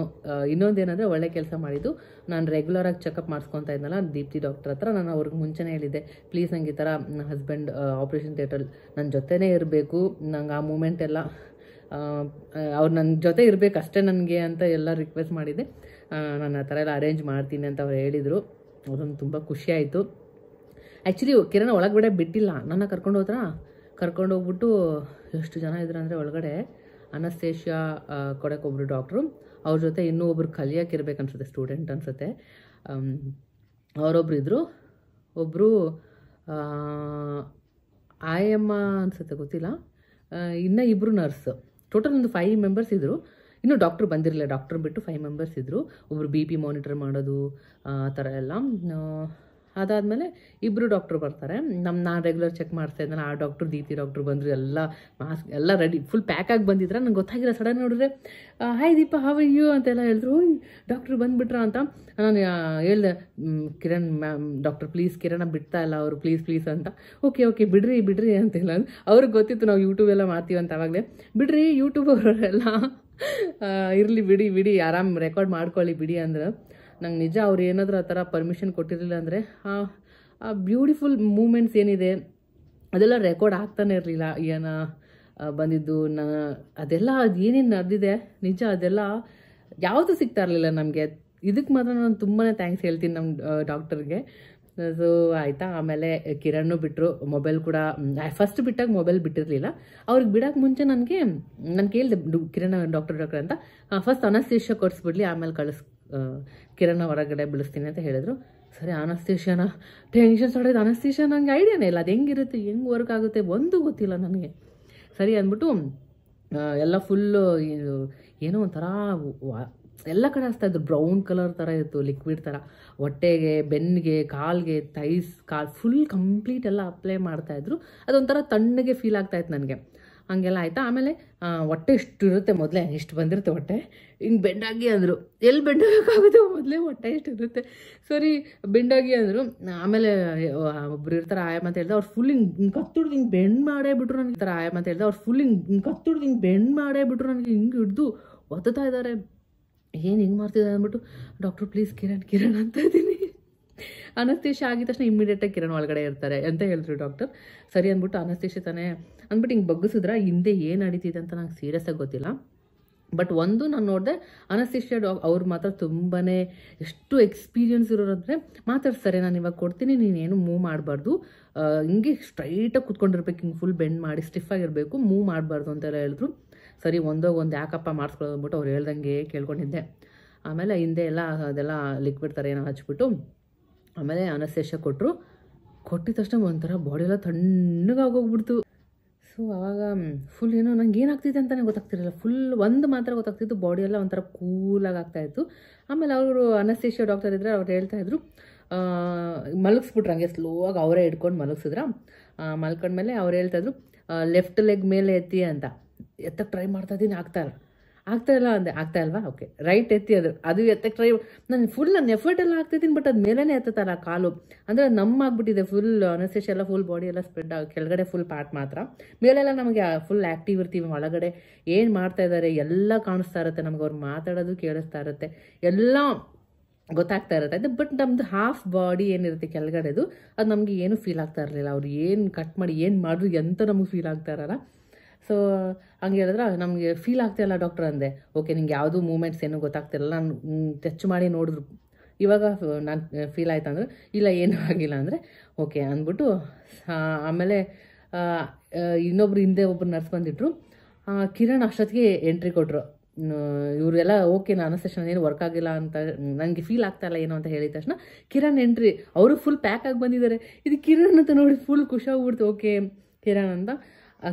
ಇನ್ನೊಂದೇನಂದರೆ ಒಳ್ಳೆ ಕೆಲಸ ಮಾಡಿದ್ದು, ನಾನು ರೆಗ್ಯುಲರಾಗಿ ಚೆಕಪ್ ಮಾಡಿಸ್ಕೊತಾ ಇದ್ನಲ್ಲ ದೀಪ್ತಿ ಡಾಕ್ಟರ್ ಹತ್ರ, ನಾನು ಅವ್ರಿಗೆ ಮುಂಚೆನೇ ಹೇಳಿದ್ದೆ, ಪ್ಲೀಸ್ ನಂಗೆ ಈ ಥರ ಹಸ್ಬೆಂಡ್ ಆಪ್ರೇಷನ್ ಥಿಯೇಟ್ರಲ್ಲಿ ನನ್ನ ಜೊತೆನೇ ಇರಬೇಕು, ನಂಗೆ ಆ ಮೂಮೆಂಟ್ ಎಲ್ಲ ಅವ್ರು ನನ್ನ ಜೊತೆ ಇರಬೇಕು ಅಷ್ಟೇ ನನಗೆ ಅಂತ ಎಲ್ಲ ರಿಕ್ವೆಸ್ಟ್ ಮಾಡಿದ್ದೆ. ನಾನು ಆ ಥರ ಎಲ್ಲ ಅರೇಂಜ್ ಮಾಡ್ತೀನಿ ಅಂತ ಅವ್ರು ಹೇಳಿದರು. ಅದೊಂದು ತುಂಬ ಖುಷಿಯಾಯಿತು. ಆ್ಯಕ್ಚುಲಿ ಕಿರಣ್ ಒಳಗಡೆ ಬಿಟ್ಟಿಲ್ಲ, ನನ್ನ ಕರ್ಕೊಂಡು ಹೋಗ್ಬಿಟ್ಟು ಎಷ್ಟು ಜನ ಇದ್ರು ಅಂದರೆ ಒಳಗಡೆ ಅನಸ್ತೇಷಿಯಾ ಕೊಡೋಕ್ಕೊಬ್ರು ಡಾಕ್ಟ್ರು, ಅವ್ರ ಜೊತೆ ಇನ್ನೂ ಒಬ್ರು ಕಲಿಯೋಕ್ಕಿರ್ಬೇಕು ಅನ್ಸುತ್ತೆ, ಸ್ಟೂಡೆಂಟ್ ಅನಿಸುತ್ತೆ, ಅವರೊಬ್ರು ಇದ್ದರು. ಒಬ್ಬರು ಆಯಮ್ಮ ಅನಿಸುತ್ತೆ, ಗೊತ್ತಿಲ್ಲ. ಇನ್ನೂ ಇಬ್ಬರು ನರ್ಸ್, ಟೋಟಲ್ ಒಂದು 5 ಮೆಂಬರ್ಸ್ ಇದ್ದರು. ಇನ್ನೂ ಡಾಕ್ಟ್ರು ಬಂದಿರಲಿಲ್ಲ, ಡಾಕ್ಟ್ರ್ ಬಿಟ್ಟು 5 ಮೆಂಬರ್ಸ್ ಇದ್ದರು. ಒಬ್ಬರು BP ಮಾನಿಟರ್ ಮಾಡೋದು ಆ ಥರ ಎಲ್ಲ. ಅದಾದಮೇಲೆ ಇಬ್ಬರು ಡಾಕ್ಟ್ರು ಬರ್ತಾರೆ. ನಾನು ರೆಗ್ಯುಲರ್ ಚೆಕ್ ಮಾಡ್ತಾ ಇದ್ದಾನೆ, ಆ ಡಾಕ್ಟ್ರು ದೀಪ್ತಿ ಡಾಕ್ಟ್ರು ಬಂದರು. ಎಲ್ಲ ಮಾಸ್ಕ್ ಎಲ್ಲ ರೆಡಿ ಫುಲ್ ಪ್ಯಾಕಾಗಿ ಬಂದಿದ್ರೆ ನಂಗೆ ಗೊತ್ತಾಗಿಲ್ಲ. ಸಡನ್ ನೋಡಿದ್ರೆ ಹಾಯ್ ದೀಪ ಹೌ ಯು ಅಂತೆಲ್ಲ ಹೇಳಿದ್ರು. ಡಾಕ್ಟ್ರು ಬಂದುಬಿಟ್ರಾ ಅಂತ ನಾನು ಹೇಳ್ದೆ, ಕಿರಣ್ ಮ್ಯಾಮ್ ಡಾಕ್ಟ್ರ್ ಪ್ಲೀಸ್ ಕಿರಣ ಬಿಡ್ತಾ ಇಲ್ಲ ಅವರು, ಪ್ಲೀಸ್ ಅಂತ. ಓಕೆ ಬಿಡ್ರಿ ಅಂತೆಲ್ಲ. ಅವ್ರಿಗೆ ಗೊತ್ತಿತ್ತು ನಾವು ಯೂಟ್ಯೂಬ್ ಎಲ್ಲ ಮಾಡ್ತೀವಿ ಅಂತ. ಆವಾಗಲೇ ಬಿಡ್ರಿ ಯೂಟ್ಯೂಬ್ ಅವರೆಲ್ಲ ಇರಲಿ ಬಿಡಿ ಆರಾಮ್ ರೆಕಾರ್ಡ್ ಮಾಡ್ಕೊಳ್ಳಿ ಬಿಡಿ ಅಂದ್ರೆ. ನಂಗೆ ನಿಜ ಅವ್ರು ಏನಾದರೂ ಆ ಥರ ಪರ್ಮಿಷನ್ ಕೊಟ್ಟಿರಲಿಲ್ಲ ಅಂದರೆ ಆ ಬ್ಯೂಟಿಫುಲ್ ಮೂಮೆಂಟ್ಸ್ ಏನಿದೆ ಅದೆಲ್ಲ ರೆಕಾರ್ಡ್ ಆಗ್ತಾನೆ ಇರಲಿಲ್ಲ. ಬಂದಿದ್ದು ಅದೆಲ್ಲ ಏನೇನು ನಡೆದಿದೆ ನಿಜ ಅದೆಲ್ಲ ಯಾವುದೂ ಸಿಗ್ತಾ ಇರಲಿಲ್ಲ ನಮಗೆ. ಇದಕ್ಕೆ ಮಾತ್ರ ನಾನು ತುಂಬಾ ಥ್ಯಾಂಕ್ಸ್ ಹೇಳ್ತೀನಿ ನಮ್ಮ ಡಾಕ್ಟರ್ಗೆ. ಸೊ ಆಯಿತಾ. ಆಮೇಲೆ ಕಿರಣ್ ಬಿಟ್ಟರು, ಮೊಬೈಲ್ ಕೂಡ ಫಸ್ಟ್ ಬಿಟ್ಟಾಗ ಮೊಬೈಲ್ ಬಿಟ್ಟಿರಲಿಲ್ಲ. ಅವ್ರಿಗೆ ಬಿಡೋಕ್ಕೆ ಮುಂಚೆ ನಾನು ಕೇಳಿದೆ ಕಿರಣ್ ಡಾಕ್ಟರ್ ಅಂತ, ಫಸ್ಟ್ ಅನಸ್ತೇಷಿಯಾ ಕೊಡಿಸ್ಬಿಡ್ಲಿ ಆಮೇಲೆ ಕಿರಣ್ ಹೊರಗಡೆ ಬಿಡಿಸ್ತೀನಿ ಅಂತ ಹೇಳಿದ್ರು. ಸರಿ ಅನಸ್ತೇಷಿಯಾನ ಟೆನ್ಷನ್ ಹೊಡೆದು, ಅನಸ್ತೇಷಿಯಾ ನನಗೆ ಐಡಿಯಾನೇ ಇಲ್ಲ, ಅದು ಹೆಂಗಿರುತ್ತೆ ಹೆಂಗೆ ವರ್ಕ್ ಆಗುತ್ತೆ ಒಂದು ಗೊತ್ತಿಲ್ಲ ನನಗೆ. ಸರಿ ಅಂದ್ಬಿಟ್ಟು ಎಲ್ಲ ಫುಲ್ಲು ಏನೋ ಒಂಥರ ಎಲ್ಲ ಕಡೆ ಹಚ್ತಾಯಿದ್ರು, ಬ್ರೌನ್ ಕಲರ್ ಥರ ಇತ್ತು, ಲಿಕ್ವಿಡ್ ಥರ, ಹೊಟ್ಟೆಗೆ ಬೆನ್ನಿಗೆ ಕಾಲ್ಗೆ ಕಾಲು ಫುಲ್ ಕಂಪ್ಲೀಟ್ ಎಲ್ಲ ಅಪ್ಲೈ ಮಾಡ್ತಾಯಿದ್ರು. ಅದೊಂಥರ ತಣ್ಣಗೆ ಫೀಲ್ ಆಗ್ತಾಯಿತ್ತು ನನಗೆ. ಹಂಗೆಲ್ಲ ಆಯಿತಾ. ಆಮೇಲೆ ಹೊಟ್ಟೆ ಇಷ್ಟು ಇರುತ್ತೆ, ಮೊದಲೇ ಇಷ್ಟು ಬಂದಿರುತ್ತೆ ಹೊಟ್ಟೆ, ಹಿಂಗೆ ಬೆಂಡಾಗಿ ಅಂದರು. ಎಲ್ಲಿ ಬೆಂಡಾಗೋಕ್ಕಾಗುತ್ತೆ, ಮೊದಲೇ ಹೊಟ್ಟೆ ಇಷ್ಟು ಇರುತ್ತೆ. ಸರಿ ಬೆಂಡಾಗಿ ಅಂದರು. ಆಮೇಲೆ ಒಬ್ರು ಇರ್ತಾರೆ ಆಯಮ್ಮ ಅಂತ ಹೇಳಿದೆ, ಅವ್ರು ಫುಲ್ ಹಿಂಗೆ ಕತ್ತುಡ್ದು ಹಿಂಗೆ ಬೆಂಡ್ ಮಾಡೇ ಬಿಟ್ರು ನನಗೆ. ಥರ ಆಯಮ್ಮ ಅಂತ ಹೇಳಿದೆ, ಅವ್ರು ಫುಲ್ ಹಿಂಗೆ ಕತ್ತುಡ್ದು ಹಿಂಗೆ ಬೆಂಡ್ ಮಾಡೇ ಬಿಟ್ರು ನನಗೆ. ಹಿಂಗೆ ಹಿಡ್ದು ಒತ್ತುತ್ತಾ ಇದ್ದಾರೆ, ಏನು ಹಿಂಗೆ ಮಾಡ್ತಿದ್ದಾರೆ ಅಂದ್ಬಿಟ್ಟು, ಡಾಕ್ಟ್ರು ಪ್ಲೀಸ್ ಕಿರಣ್ ಅಂತ ಇದ್ದೀನಿ. ಅನಸ್ತೇಷಿಯಾ ಆಗಿದ ತಕ್ಷಣ ಇಮ್ಮಿಡಿಯೇಟಾಗಿ ಕಿರಣ್ ಒಳಗಡೆ ಇರ್ತಾರೆ ಅಂತ ಹೇಳಿದ್ರು ಡಾಕ್ಟರ್. ಸರಿ ಅಂದ್ಬಿಟ್ಟು ಅನಸ್ತೇಷಿಯಾ ತಾನೇ ಅಂದ್ಬಿಟ್ಟು ಹಿಂಗೆ ಬಗ್ಗಿಸಿದ್ರೆ ಹಿಂದೆ ಏನು ನಡೀತಿದೆ ಅಂತ ನಂಗೆ ಸೀರಿಯಸ್ಸಾಗಿ ಗೊತ್ತಿಲ್ಲ. ಬಟ್ ಒಂದು ನಾನು ನೋಡಿದೆ, ಅನಸ್ತೇಷಿಯಾ ಅವ್ರು ಮಾತ್ರ ತುಂಬಾ ಎಷ್ಟು ಎಕ್ಸ್ಪೀರಿಯನ್ಸ್ ಇರೋರಂದರೆ ಮಾತಾಡ್ತಾರೆ, ನಾನು ಇವಾಗ ಕೊಡ್ತೀನಿ, ನೀನೇನು ಮೂವ್ ಮಾಡಬಾರ್ದು, ಹಿಂಗೆ ಸ್ಟ್ರೈಟಾಗಿ ಕುತ್ಕೊಂಡಿರ್ಬೇಕು, ಹಿಂಗೆ ಫುಲ್ ಬೆಂಡ್ ಮಾಡಿ ಸ್ಟಿಫಾಗಿರಬೇಕು, ಮೂವ್ ಮಾಡಬಾರ್ದು ಅಂತೆಲ್ಲ ಹೇಳಿದ್ರು. ಸರಿ ಒಂದು ಯಾಕಪ್ಪ ಮಾಡಿಸ್ಕೊಳ್ಳೋದು ಅಂದ್ಬಿಟ್ಟು ಅವ್ರು ಹೇಳ್ದಂಗೆ ಕೇಳ್ಕೊಂಡಿದ್ದೆ. ಆಮೇಲೆ ಹಿಂದೆ ಎಲ್ಲ ಅದೆಲ್ಲ ಲಿಕ್ವಿಡ್ ಥರ ಏನೋ ಹಚ್ಬಿಟ್ಟು ಆಮೇಲೆ ಅನಸ್ತೇಷಿಯಾ ಕೊಟ್ಟಿದ ತಕ್ಷಣ ಒಂಥರ ಬಾಡಿ ಎಲ್ಲ ತಣ್ಣಗಾಗೋಗ್ಬಿಡ್ತು. ಸೊ ಸೊ ಆವಾಗ ಫುಲ್ ಏನೋ ನಂಗೆ ಏನಾಗ್ತಿದೆ ಅಂತಲೇ ಗೊತ್ತಾಗ್ತಿರಲಿಲ್ಲ. ಫುಲ್ ಒಂದು ಮಾತ್ರ ಗೊತ್ತಾಗ್ತಿತ್ತು, ಬಾಡಿ ಎಲ್ಲ ಒಂಥರ ಕೂಲಾಗಿ ಆಗ್ತಾಯಿತ್ತು. ಆಮೇಲೆ ಅವರು ಅನಸ್ತೇಷಿಯಾ ಡಾಕ್ಟರ್ ಇದ್ದರೆ ಅವ್ರು ಹೇಳ್ತಾಯಿದ್ರು, ಮಲಗಿಸ್ಬಿಟ್ರು ಹಂಗೆ ಸ್ಲೋ ಆಗಿ ಅವರೇ ಹಿಡ್ಕೊಂಡು ಮಲಗಿಸಿದ್ರ. ಮಲ್ಕೊಂಡ್ಮೇಲೆ ಅವ್ರು ಹೇಳ್ತಾಯಿದ್ರು ಲೆಫ್ಟ್ ಲೆಗ್ ಮೇಲೆ ಎತ್ತಿ ಅಂತ. ಎತ್ತಕ್ಕೆ ಟ್ರೈ ಮಾಡ್ತಾಯಿದ್ದೀನಿ, ಆಗ್ತಾಯಿಲ್ಲ ಅಂದೆ. ಆಗ್ತಾ ಇಲ್ವಾ? ಓಕೆ, ರೈಟ್ ಎತ್ತಿ. ಅದು ಎತ್ತಕ್ಕೆ ಟ್ರೈ ನಾನು ಫುಲ್ ನನ್ನ ಎಫರ್ಟ್ ಎಲ್ಲ ಆಗ್ತಿದ್ದೀನಿ, ಬಟ್ ಅದು ಮೇಲೇ ಎತ್ತಲ್ಲ ಕಾಲು. ಅಂದರೆ ಆಗ್ಬಿಟ್ಟಿದೆ ಫುಲ್ ಅನಸ್ತೇಷಿಯಾ ಎಲ್ಲ, ಫುಲ್ ಬಾಡಿ ಎಲ್ಲ ಸ್ಪ್ರೆಡ್ ಆಗಿ ಕೆಳಗಡೆ ಫುಲ್ ಪಾರ್ಟ್ ಮಾತ್ರ. ಮೇಲೆಲ್ಲ ನಮಗೆ ಫುಲ್ ಆ್ಯಕ್ಟಿವ್ ಇರ್ತೀವಿ, ಒಳಗಡೆ ಏನು ಮಾಡ್ತಾ ಇದ್ದಾರೆ ಎಲ್ಲ ಕಾಣಿಸ್ತಾ ಇರುತ್ತೆ ನಮ್ಗೆ, ಅವ್ರು ಮಾತಾಡೋದು ಕೇಳಿಸ್ತಾ ಇರುತ್ತೆ, ಎಲ್ಲ ಗೊತ್ತಾಗ್ತಾ ಇರುತ್ತೆ. ಬಟ್ ನಮ್ದು ಹಾಫ್ ಬಾಡಿ ಏನಿರುತ್ತೆ ಕೆಳಗಡೆದು ಅದು ನಮಗೆ ಏನು ಫೀಲ್ ಆಗ್ತಾ ಇರಲಿಲ್ಲ. ಅವ್ರು ಏನು ಕಟ್ ಮಾಡಿ ಏನು ಮಾಡಿದ್ರು ಎಂತ ನಮಗೆ ಫೀಲ್ ಆಗ್ತಾ ಇರಲ್ಲ. ಸೊ ಹಂಗೆ ಹೇಳಿದ್ರೆ ನಮಗೆ ಫೀಲ್ ಆಗ್ತಾಯಿಲ್ಲ ಡಾಕ್ಟರ್ ಅಂದೆ. ಓಕೆ, ನಿಂಗೆ ಯಾವುದೂ ಮೂಮೆಂಟ್ಸ್ ಏನೂ ಗೊತ್ತಾಗ್ತಿರಲ್ಲ, ನಾನು ಟಚ್ ಮಾಡಿ ನೋಡಿದ್ರು ಇವಾಗ ನಾನು ಫೀಲ್ ಆಯ್ತು ಅಂದ್ರೆ ಇಲ್ಲ ಏನೂ ಆಗಿಲ್ಲ ಅಂದರೆ ಓಕೆ ಅಂದ್ಬಿಟ್ಟು. ಆಮೇಲೆ ಇನ್ನೊಬ್ರು ಹಿಂದೆ ಒಬ್ಬರು ನರ್ಸ್ ಬಂದಿಟ್ರು. ಕಿರಣ್ ಅಷ್ಟೊತ್ತಿಗೆ ಎಂಟ್ರಿ ಕೊಟ್ಟರು. ಇವರೆಲ್ಲ ಓಕೆ, ನಾನು ಅನಸ್ತೇಷಿಯಾ ಏನು ವರ್ಕ್ ಆಗಿಲ್ಲ ಅಂತ ನನಗೆ ಫೀಲ್ ಆಗ್ತಾಯಿಲ್ಲ ಏನೋ ಅಂತ ಹೇಳಿದ ತಕ್ಷಣ ಕಿರಣ್ ಎಂಟ್ರಿ. ಅವರು ಫುಲ್ ಪ್ಯಾಕ್ ಆಗಿ ಬಂದಿದ್ದಾರೆ. ಇದು ಕಿರಣ್ ಅಂತ ನೋಡಿ ಫುಲ್ ಖುಷಿ ಆಗ್ಬಿಡ್ತು. ಓಕೆ ಕಿರಣ್ ಅಂತ.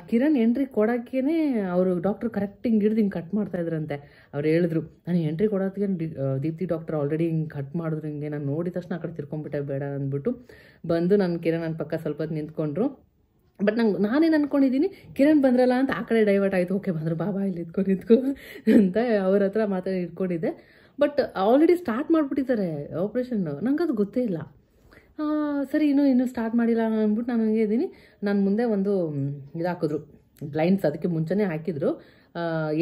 ಕಿರಣ್ ಎಂಟ್ರಿ ಕೊಡೋಕ್ಕೇ ಅವರು ಡಾಕ್ಟ್ರು ಕರೆಕ್ಟ್ ಹಿಂಗೆ ಹಿಡ್ದು ಹಿಂಗೆ ಕಟ್ ಮಾಡ್ತಾಯಿದ್ರಂತೆ. ಅವ್ರು ಹೇಳಿದ್ರು, ನಾನು ಎಂಟ್ರಿ ಕೊಡೋದಕ್ಕೆ ದೀಪ್ತಿ ಡಾಕ್ಟರ್ ಆಲ್ರೆಡಿ ಹಿಂಗೆ ಕಟ್ ಮಾಡಿದ್ರು. ಹಿಂಗೆ ನಾನು ನೋಡಿದ ತಕ್ಷಣ ಆ ಕಡೆ ತಿರ್ಕೊಂಡ್ಬಿಟ್ಟೆ ಬೇಡ ಅಂದ್ಬಿಟ್ಟು ಬಂದು ನನ್ನ ಕಿರಣ್ ನನ್ನ ಪಕ್ಕ ಸ್ವಲ್ಪ ಹೊತ್ತು ನಿಂತ್ಕೊಂಡ್ರು. ಬಟ್ ನಾನೇನು ಅಂದ್ಕೊಂಡಿದ್ದೀನಿ, ಕಿರಣ್ ಬಂದ್ರಲ್ಲ ಅಂತ ಆ ಕಡೆ ಡೈವರ್ಟ್ ಆಯಿತು. ಓಕೆ ಬಂದರು, ಬಾಬಾ ಇಲ್ಲಿ ನಿಂತ್ಕೊ ಅಂತ ಅವ್ರ ಹತ್ರ ಮಾತಾಡಿ ಇಟ್ಕೊಂಡಿದ್ದೆ. ಬಟ್ ಆಲ್ರೆಡಿ ಸ್ಟಾರ್ಟ್ ಮಾಡಿಬಿಟ್ಟಿದ್ದಾರೆ ಆಪ್ರೇಷನ್. ನಂಗೆ ಅದು ಗೊತ್ತೇ ಇಲ್ಲ. ಸರಿ ಇನ್ನೂ ಸ್ಟಾರ್ಟ್ ಮಾಡಿಲ್ಲ ಅಂದ್ಬಿಟ್ಟು ನಾನು ಹಂಗೆ ಇದ್ದೀನಿ. ನಾನು ಮುಂದೆ ಒಂದು ಇದು ಹಾಕಿದ್ರು, ಬ್ಲೈಂಡ್ಸ್. ಅದಕ್ಕೆ ಮುಂಚೆನೇ ಹಾಕಿದ್ರು.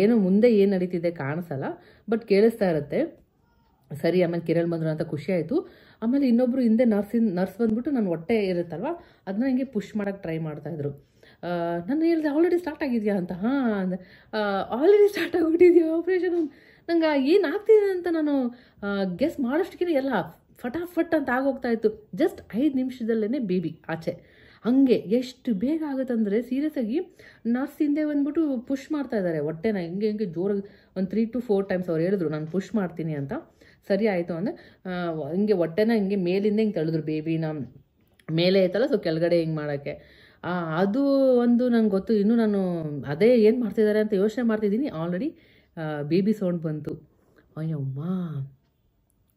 ಏನೋ ಮುಂದೆ ಏನು ನಡೀತಿದೆ ಕಾಣಿಸಲ್ಲ, ಬಟ್ ಕೇಳಿಸ್ತಾ ಇರುತ್ತೆ. ಸರಿ, ಆಮೇಲೆ ಕಿರಣ್ ಬಂದರು ಅಂತ ಖುಷಿ ಆಯಿತು. ಆಮೇಲೆ ಇನ್ನೊಬ್ಬರು ಹಿಂದೆ ನರ್ಸ್ ಬಂದ್ಬಿಟ್ಟು ನನ್ನ ಹೊಟ್ಟೆ ಇರುತ್ತಲ್ವ ಅದನ್ನ ಹಿಂಗೆ ಪುಷ್ ಮಾಡೋಕ್ಕೆ ಟ್ರೈ ಮಾಡ್ತಾಯಿದ್ರು. ನಾನು ಹೇಳಿದೆ ಆಲ್ರೆಡಿ ಸ್ಟಾರ್ಟ್ ಆಗಿದೆಯಾ ಅಂತ. ಅಂದೆ ಆಲ್ರೆಡಿ ಸ್ಟಾರ್ಟ್ ಆಗಿಬಿಟ್ಟಿದೆಯಾ ಆಪ್ರೇಷನ್. ನಂಗೆ ಏನು ಆಗ್ತಿದೆ ಅಂತ ನಾನು ಗೆಸ್ ಮಾಡೋಷ್ಟಕ್ಕೆ ಎಲ್ಲ ಫಟಾಫಟ್ ಅಂತ ಆಗೋಗ್ತಾ ಇತ್ತು. ಜಸ್ಟ್ 5 ನಿಮಿಷದಲ್ಲೇ ಬೇಬಿ ಆಚೆ. ಹಂಗೆ ಎಷ್ಟು ಬೇಗ ಆಗುತ್ತಂದರೆ ಸೀರಿಯಸ್ ಆಗಿ ನರ್ಸ್ ಹಿಂದೆ ಬಂದ್ಬಿಟ್ಟು ಪುಷ್ ಮಾಡ್ತಾ ಇದ್ದಾರೆ ಹೊಟ್ಟೆನ ಹಿಂಗೆ ಜೋರಾಗಿ ಒಂದು 3 to 4 ಟೈಮ್ಸ್. ಅವ್ರು ಹೇಳಿದ್ರು ನಾನು ಪುಷ್ ಮಾಡ್ತೀನಿ ಅಂತ. ಸರಿ ಆಯಿತು ಅಂದರೆ ಹಿಂಗೆ ಹೊಟ್ಟೆನ ಹಿಂಗೆ ಮೇಲಿಂದ ಹಿಂಗೆ ತಳೆದ್ರು. ಬೇಬಿನ ಮೇಲೆ ಐತಲ್ಲ, ಸೊ ಕೆಳಗಡೆ ಹಿಂಗೆ ಮಾಡೋಕ್ಕೆ. ಅದು ಒಂದು ನಂಗೆ ಗೊತ್ತು. ಇನ್ನೂ ನಾನು ಅದೇ ಏನು ಮಾಡ್ತಿದ್ದಾರೆ ಅಂತ ಯೋಚನೆ ಮಾಡ್ತಿದ್ದೀನಿ. ಆಲ್ರೆಡಿ ಬೇಬಿ ಸೌಂಡ್ ಬಂತು. ಅಯ್ಯಮ್ಮ,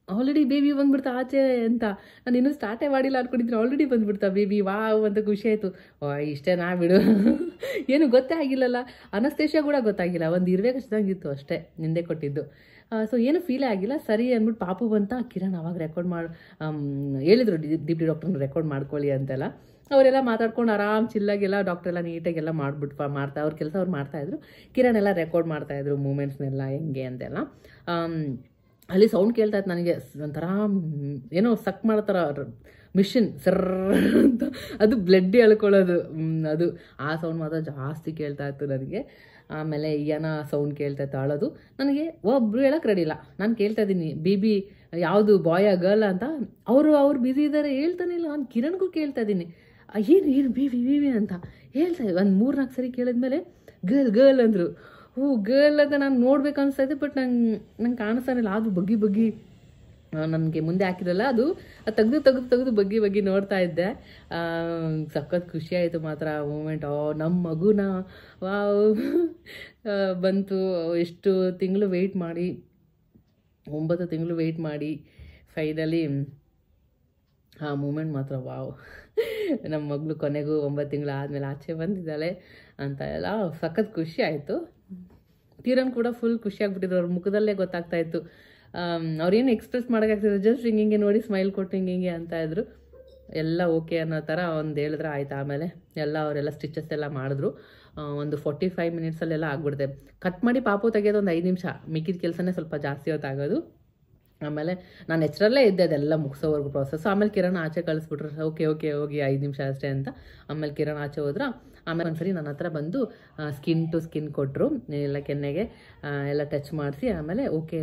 ಆಲ್ರೆಡಿ ಬೇಬಿ ಬಂದ್ಬಿಡ್ತಾ ಆಚೆ ಅಂತ. ನಾನು ಇನ್ನೂ ಸ್ಟಾರ್ಟೇ ಮಾಡಿಲ್ಲ ಅನ್ಕೊಂಡಿದ್ದೀನಿ, ಆಲ್ರೆಡಿ ಬಂದ್ಬಿಡ್ತಾ ಬೇಬಿ. ವಾವ್ ಅಂತ ಖುಷಿ ಆಯಿತು. ಇಷ್ಟೇ ನಾ ಬಿಡು ಏನು ಗೊತ್ತೇ ಆಗಿಲ್ಲಲ್ಲ. ಅನಸ್ತೇಷಿಯಾ ಕೂಡ ಗೊತ್ತಾಗಿಲ್ಲ, ಒಂದು ಇರುವೆ ಕಚ್ಚಿದಂಗಿತ್ತು ಅಷ್ಟೇ ನಿಂದೆ ಕೊಟ್ಟಿದ್ದು. ಸೊ ಏನು ಫೀಲೇ ಆಗಿಲ್ಲ. ಸರಿ ಅಂದ್ಬಿಟ್ಟು ಪಾಪು ಬಂತ. ಕಿರಣ್ ಅವಾಗ ರೆಕಾರ್ಡ್ ಮಾಡಿ ಹೇಳಿದ್ರು, ದೀಪ್ತಿ ಡಾಕ್ಟರ್ನ ರೆಕಾರ್ಡ್ ಮಾಡ್ಕೊಳ್ಳಿ ಅಂತೆಲ್ಲ. ಅವರೆಲ್ಲ ಮಾತಾಡ್ಕೊಂಡು ಆರಾಮ್ ಚಿಲ್ಲಾಗೆಲ್ಲ ಡಾಕ್ಟ್ರೆಲ್ಲ ನೀಟಾಗೆಲ್ಲ ಅವ್ರ ಕೆಲಸ ಅವ್ರು ಮಾಡ್ತಾಯಿದ್ರು. ಕಿರಣ್ ಎಲ್ಲ ರೆಕಾರ್ಡ್ ಮಾಡ್ತಾಯಿದ್ರು ಮೂಮೆಂಟ್ಸ್ನೆಲ್ಲ ಹೆಂಗೆ ಅಂತೆಲ್ಲ. ಅಲ್ಲಿ ಸೌಂಡ್ ಕೇಳ್ತಾ ಇತ್ತು ನನಗೆ, ಒಂಥರ ಏನೋ ಸಕ್ ಮಾಡ್ತಾರ ಮಿಷಿನ್ ಸರ್ರ ಅಂತ. ಅದು ಬ್ಲಡ್ ಎಳ್ಕೊಳ್ಳೋದು. ಅದು ಆ ಸೌಂಡ್ ಮಾತ್ರ ಜಾಸ್ತಿ ಕೇಳ್ತಾ ಇತ್ತು ನನಗೆ. ಆಮೇಲೆ ಏನೋ ಸೌಂಡ್ ಕೇಳ್ತಾ ಇತ್ತು ಅಳೋದು. ನನಗೆ ಒಬ್ಬರು ಹೇಳಕ್ಕೆ ರೆಡಿ ಇಲ್ಲ. ನಾನು ಕೇಳ್ತಾ ಇದ್ದೀನಿ ಬೇಬಿ ಯಾವುದು ಬಾಯ್ ಗರ್ಲ್ ಅಂತ. ಅವ್ರು ಬ್ಯುಸಿ ಇದ್ದಾರೆ, ಹೇಳ್ತಾನೆ ಇಲ್ಲ. ನಾನು ಕಿರಣ್ಗೂ ಕೇಳ್ತಾ ಇದ್ದೀನಿ ಏನು ಬೇಬಿ ಅಂತ ಹೇಳ್ತಾ ಇದ್ದೆ. ಒಂದು 3-4 ಸರಿ ಕೇಳಿದ್ಮೇಲೆ ಗರ್ಲ್ ಅಂದರು. ಗರ್ಲ್ ಅಂತ ನಾನು ನೋಡ್ಬೇಕು ಅನಿಸ್ತಾ ಇದ್ದೆ, ಬಟ್ ನಂಗೆ ಕಾಣಿಸ್ತಾನಿಲ್ಲ. ಅದು ಬಗ್ಗಿ ನನಗೆ ಮುಂದೆ ಹಾಕಿರಲ್ಲ, ಅದು ತೆಗೆದು ಬಗ್ಗಿ ನೋಡ್ತಾ ಇದ್ದೆ. ಸಖತ್ ಖುಷಿ ಆಯಿತು ಮಾತ್ರ ಆ ಮೂಮೆಂಟ್. ನಮ್ಮ ಮಗುನ ವಾವ್ ಬಂತು. ಎಷ್ಟು ತಿಂಗಳು ವೆಯ್ಟ್ ಮಾಡಿ, 9 ತಿಂಗಳು ವೆಯ್ಟ್ ಮಾಡಿ ಫೈನಲಿ ಆ ಮೂಮೆಂಟ್ ಮಾತ್ರ ವಾವ್. ನಮ್ಮ ಮಗಳು ಕೊನೆಗೂ 9 ತಿಂಗಳು ಆದಮೇಲೆ ಆಚೆ ಬಂದಿದ್ದಾಳೆ ಅಂತ ಎಲ್ಲ ಸಖತ್ ಖುಷಿ ಆಯಿತು. ಕಿರಣ್ ಕೂಡ ಫುಲ್ ಖುಷಿಯಾಗ್ಬಿಟ್ಟಿದ್ರು. ಅವ್ರ ಮುಖದಲ್ಲೇ ಗೊತ್ತಾಗ್ತಾ ಇತ್ತು. ಅವ್ರೇನು ಎಕ್ಸ್ಪ್ರೆಸ್ ಮಾಡೋಕ್ಕಾಗ್ತಿದ್ರು, ಜಸ್ಟ್ ಹಿಂಗೆ ನೋಡಿ ಸ್ಮೈಲ್ ಕೊಟ್ಟು ಹಿಂಗೆ ಅಂತ ಇದ್ರು. ಎಲ್ಲ ಓಕೆ ಅನ್ನೋ ಥರ ಒಂದು ಹೇಳಿದ್ರೆ ಆಯ್ತು. ಆಮೇಲೆ ಅವರೆಲ್ಲ ಸ್ಟಿಚಸ್ ಎಲ್ಲ ಮಾಡಿದ್ರು. ಒಂದು 45 ಮಿನಿಟ್ಸಲ್ಲೆಲ್ಲ ಆಗ್ಬಿಡುತ್ತೆ. ಕಟ್ ಮಾಡಿ ಪಾಪು ತೆಗೆಯೋದು ಒಂದು 5 ನಿಮಿಷ, ಮಿಕ್ಕಿದ ಕೆಲಸನೇ ಸ್ವಲ್ಪ ಜಾಸ್ತಿ ಹೊತ್ತಾಗೋದು. ಆಮೇಲೆ ನಾನು ಎಚ್ಚರಲ್ಲೇ ಇದ್ದೆ ಅದೆಲ್ಲ ಮುಗಿಸೋವರೆಗೂ ಪ್ರಾಸೆಸ್. ಆಮೇಲೆ ಕಿರಣ್ ಆಚೆ ಕಳಿಸ್ಬಿಟ್ರು. ಓಕೆ ಹೋಗಿ 5 ನಿಮಿಷ ಅಷ್ಟೇ ಅಂತ. ಆಮೇಲೆ ಕಿರಣ್ ಆಚೆ ಹೋದ್ರ. ಆಮೇಲೆ ಒಂದ್ಸರಿ ನನ್ನ ಹತ್ರ ಬಂದು ಸ್ಕಿನ್ ಟು ಸ್ಕಿನ್ ಕೊಟ್ಟರು. ಎಲ್ಲ ಕೆನ್ನೆಗೆ ಎಲ್ಲ ಟಚ್ ಮಾಡಿಸಿ ಆಮೇಲೆ ಓಕೆ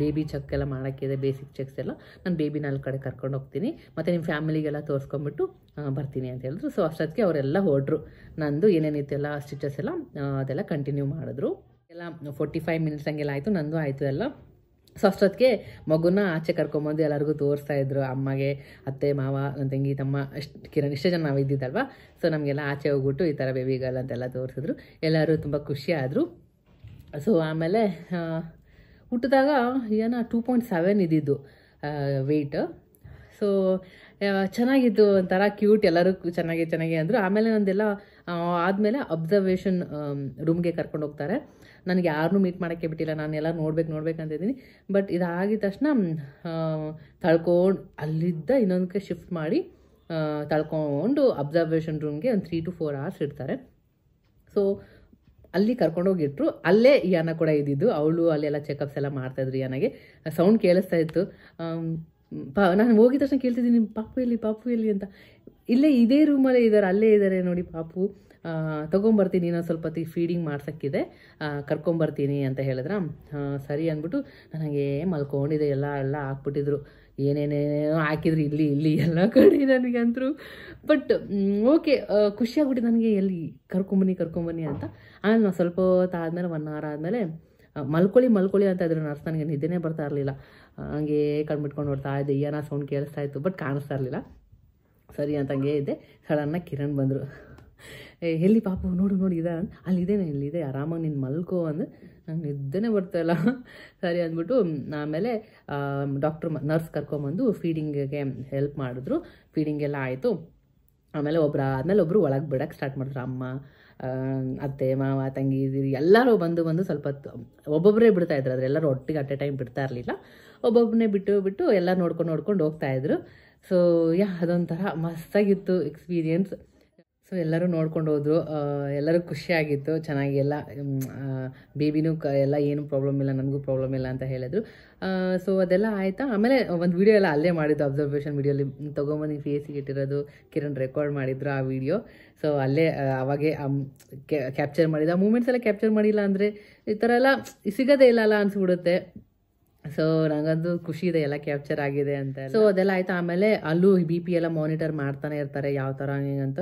ಬೇಬಿ ಚೆಕ್ ಎಲ್ಲ ಮಾಡೋಕ್ಕಿದೆ, ಬೇಸಿಕ್ ಚೆಕ್ಸ್ ಎಲ್ಲ. ನಾನು ಬೇಬಿನ ಅಲ್ಲಿ ಕಡೆ ಕರ್ಕೊಂಡು ಹೋಗ್ತೀನಿ, ಮತ್ತು ನಿಮ್ಮ ಫ್ಯಾಮಿಲಿಗೆಲ್ಲ ತೋರಿಸ್ಕೊಂಬಿಟ್ಟು ಬರ್ತೀನಿ ಅಂತ ಹೇಳಿದ್ರು. ಸೊ ಅಷ್ಟೊತ್ತಿಗೆ ಅವರೆಲ್ಲ ಹೊರಟ್ರು. ನಂದು ಏನೇನಿತ್ತೆಲ್ಲ ಸ್ಟಿಚಸ್ ಎಲ್ಲ ಅದೆಲ್ಲ ಕಂಟಿನ್ಯೂ ಮಾಡಿದ್ರು. ಎಲ್ಲ 45 ಮಿನಿಟ್ಸ್ ಹಂಗೆಲ್ಲ ಆಯಿತು. ನಂದು ಆಯಿತು ಎಲ್ಲ. ಸೊ ಅಷ್ಟೊತ್ತಿಗೆ ಮಗುನ ಆಚೆ ಕರ್ಕೊಂಬಂದು ಎಲ್ಲರಿಗೂ ತೋರಿಸ್ತಾ ಇದ್ರು, ಅಮ್ಮಗೆ, ಅತ್ತೆ, ಮಾವ, ನನ್ನ ತಂಗಿ, ತಮ್ಮ, ಕಿರಣ್, ಇಷ್ಟೇ ಜನ ನಾವು ಇದ್ದಿದ್ದಲ್ವಾ. ಸೊ ನಮಗೆಲ್ಲ ಆಚೆ ಹೋಗ್ಬಿಟ್ಟು ಈ ಥರ ಬೇಬಿ ಗರ್ಲ್ ಅಂತೆಲ್ಲ ತೋರಿಸಿದ್ರು. ಎಲ್ಲರೂ ತುಂಬ ಖುಷಿ ಆದರು. ಸೊ ಆಮೇಲೆ ಹುಟ್ಟಿದಾಗ ಏನೋ 2.7 ಇದ್ದಿದ್ದು ವೆಯ್ಟ್. ಸೊ ಚೆನ್ನಾಗಿತ್ತು, ಒಂಥರ ಕ್ಯೂಟ್, ಎಲ್ಲರೂ ಚೆನ್ನಾಗಿ ಅಂದರು. ಆಮೇಲೆ ನಂದೆಲ್ಲ ಆದಮೇಲೆ ಅಬ್ಸರ್ವೇಷನ್ ರೂಮ್ಗೆ ಕರ್ಕೊಂಡು ಹೋಗ್ತಾರೆ. ನನಗೆ ಯಾರನ್ನೂ ಮೀಟ್ ಮಾಡೋಕ್ಕೆ ಬಿಟ್ಟಿಲ್ಲ, ನಾನು ಎಲ್ಲ ನೋಡ್ಬೇಕಂತಿದ್ದೀನಿ. ಬಟ್ ಇದಾಗಿದ ತಕ್ಷಣ ತಳ್ಕೊಂಡು ಅಲ್ಲಿದ್ದ ಇನ್ನೊಂದಕ್ಕೆ ಶಿಫ್ಟ್ ಮಾಡಿ ತಳ್ಕೊಂಡು ಅಬ್ಸರ್ವೇಷನ್ ರೂಮ್ಗೆ ಒಂದು 3 to 4 hours ಇಡ್ತಾರೆ. ಸೊ ಅಲ್ಲಿ ಕರ್ಕೊಂಡೋಗಿಟ್ರು. ಅಲ್ಲೇ ಯಾನ ಕೂಡ ಇದ್ದಿದ್ದು. ಅವಳು ಅಲ್ಲೆಲ್ಲ ಚೆಕಪ್ಸ್ ಎಲ್ಲ ಮಾಡ್ತಾಯಿದ್ರು. ಯಾನಾಗೆ ಸೌಂಡ್ ಕೇಳಿಸ್ತಾ ಇತ್ತು. ನಾನು ಹೋಗಿದ ತಕ್ಷಣ ಕೇಳ್ತಿದ್ದೀನಿ, ಪಾಪು ಎಲ್ಲಿ ಅಂತ. ಇಲ್ಲೇ ಇದೇ ರೂಮಲ್ಲೇ ಇದ್ದಾರೆ, ಅಲ್ಲೇ ಇದ್ದಾರೆ ನೋಡಿ ಪಾಪು, ತೊಗೊಂಬರ್ತೀನಿ, ನಾನು ಸ್ವಲ್ಪ ಹೊತ್ತಿಗೆ ಫೀಡಿಂಗ್ ಮಾಡ್ಸೋಕ್ಕಿದೆ, ಕರ್ಕೊಂಬರ್ತೀನಿ ಅಂತ ಹೇಳಿದ್ರ. ಸರಿ ಅಂದ್ಬಿಟ್ಟು ನನಗೆ ಮಲ್ಕೊಂಡಿದೆ, ಎಲ್ಲ ಹಾಕ್ಬಿಟ್ಟಿದ್ರು, ಏನೇನೇನೋ ಹಾಕಿದ್ರು ಇಲ್ಲಿ ಎಲ್ಲ ಕಡೆ ನನಗಂತರೂ. ಬಟ್ ಓಕೆ, ಖುಷಿಯಾಗ್ಬಿಟ್ಟು ನನಗೆ ಎಲ್ಲಿ ಕರ್ಕೊಂಬನ್ನಿ ಅಂತ. ಆಮೇಲೆ ನಾವು ಸ್ವಲ್ಪ ಹೊತ್ತು ಆದಮೇಲೆ 1 hour ಆದಮೇಲೆ ಮಲ್ಕೊಳ್ಳಿ ಅಂತ ಇದ್ರು ನರ್ಸ್. ನನಗೆ ನಿದ್ದೆನೇ ಬರ್ತಾ ಇರಲಿಲ್ಲ, ಹಂಗೆ ಕಣ್ಬಿಟ್ಕೊಂಡು ನೋಡ್ತಾ ಇದ್ದೆ. ಏನೋ ಸೌಂಡ್ ಕೇಳಿಸ್ತಾ ಇತ್ತು, ಬಟ್ ಕಾಣಿಸ್ತಾ ಇರಲಿಲ್ಲ. ಸರಿ ಅಂತ ಹಂಗೆ ಇದ್ದೆ. ಸಡನ್ನಾಗಿ ಕಿರಣ್ ಬಂದರು. ಎಲ್ಲಿ ಪಾಪು, ನೋಡು ಇಲ್ಲಿದೆ, ಆರಾಮಾಗಿ ನೀನು ಮಲ್ಕೋ ಅಂದ್ರೆ ನಂಗೆ ನಿದ್ದೆನೇ ಬರ್ತಾಯಿಲ್ಲ. ಸರಿ ಅಂದ್ಬಿಟ್ಟು ಆಮೇಲೆ ನರ್ಸ್ ಕರ್ಕೊಂಬಂದು ಫೀಡಿಂಗಿಗೆ ಹೆಲ್ಪ್ ಮಾಡಿದ್ರು. ಫೀಡಿಂಗ್ ಎಲ್ಲ ಆಯಿತು. ಆಮೇಲೆ ಒಬ್ಬರು ಒಳಗೆ ಬಿಡೋಕ್ಕೆ ಸ್ಟಾರ್ಟ್ ಮಾಡಿದ್ರು. ಅಮ್ಮ, ಅತ್ತೆ, ಮಾವ, ತಂಗಿ ಎಲ್ಲರೂ ಬಂದು ಸ್ವಲ್ಪ ಒಬ್ಬೊಬ್ಬರೇ ಬಿಡ್ತಾಯಿದ್ರು. ಆದರೆ ಎಲ್ಲರೂ ಒಟ್ಟಿಗೆ ಅಟ್ ಎ ಟೈಮ್ ಬಿಡ್ತಾ ಇರಲಿಲ್ಲ. ಒಬ್ಬೊಬ್ಬನೇ ಬಿಟ್ಟು ಎಲ್ಲ ನೋಡ್ಕೊಂಡು ಹೋಗ್ತಾಯಿದ್ರು. ಸೊ ಅದೊಂಥರ ಮಸ್ತಾಗಿತ್ತು ಎಕ್ಸ್ಪೀರಿಯನ್ಸ್. ಸೊ ಎಲ್ಲರೂ ನೋಡ್ಕೊಂಡು ಹೋದ್ರು. ಎಲ್ಲರೂ ಖುಷಿಯಾಗಿತ್ತು, ಚೆನ್ನಾಗಿ ಎಲ್ಲ ಬೇಬಿನೂ ಎಲ್ಲ ಏನೂ ಪ್ರಾಬ್ಲಮ್ ಇಲ್ಲ, ನನಗೂ ಪ್ರಾಬ್ಲಮ್ ಇಲ್ಲ ಅಂತ ಹೇಳಿದ್ರು. ಸೊ ಅದೆಲ್ಲ ಆಯಿತಾ. ಆಮೇಲೆ ಒಂದು ವೀಡಿಯೋ ಎಲ್ಲ ಅಲ್ಲೇ ಮಾಡಿದ್ದು, ಅಬ್ಸರ್ವೇಷನ್ ವೀಡಿಯೋಲಿ ತೊಗೊಂಬಂದು ಫೇಸಿಗೆ ಇಟ್ಟಿರೋದು ಕಿರಣ್ ರೆಕಾರ್ಡ್ ಮಾಡಿದ್ರು ಆ ವಿಡಿಯೋ. ಸೊ ಅಲ್ಲೇ ಅವಾಗೆ ಕ್ಯಾಪ್ಚರ್ ಮಾಡಿದ್ದು. ಆ ಮೂಮೆಂಟ್ಸ್ ಎಲ್ಲ ಕ್ಯಾಪ್ಚರ್ ಮಾಡಿಲ್ಲ ಅಂದರೆ ಈ ಥರ ಎಲ್ಲ ಸಿಗೋದೇ ಇಲ್ಲ ಅನಿಸ್ಬಿಡುತ್ತೆ. ಸೊ ನನಗಂತೂ ಖುಷಿ ಇದೆ, ಎಲ್ಲ ಕ್ಯಾಪ್ಚರ್ ಆಗಿದೆ ಅಂತ. ಸೊ ಅದೆಲ್ಲ ಆಯಿತು. ಆಮೇಲೆ ಅಲ್ಲೂ BP ಎಲ್ಲ ಮಾನಿಟರ್ ಮಾಡ್ತಾನೆ ಇರ್ತಾರೆ, ಯಾವ ಥರ ಅಂತ.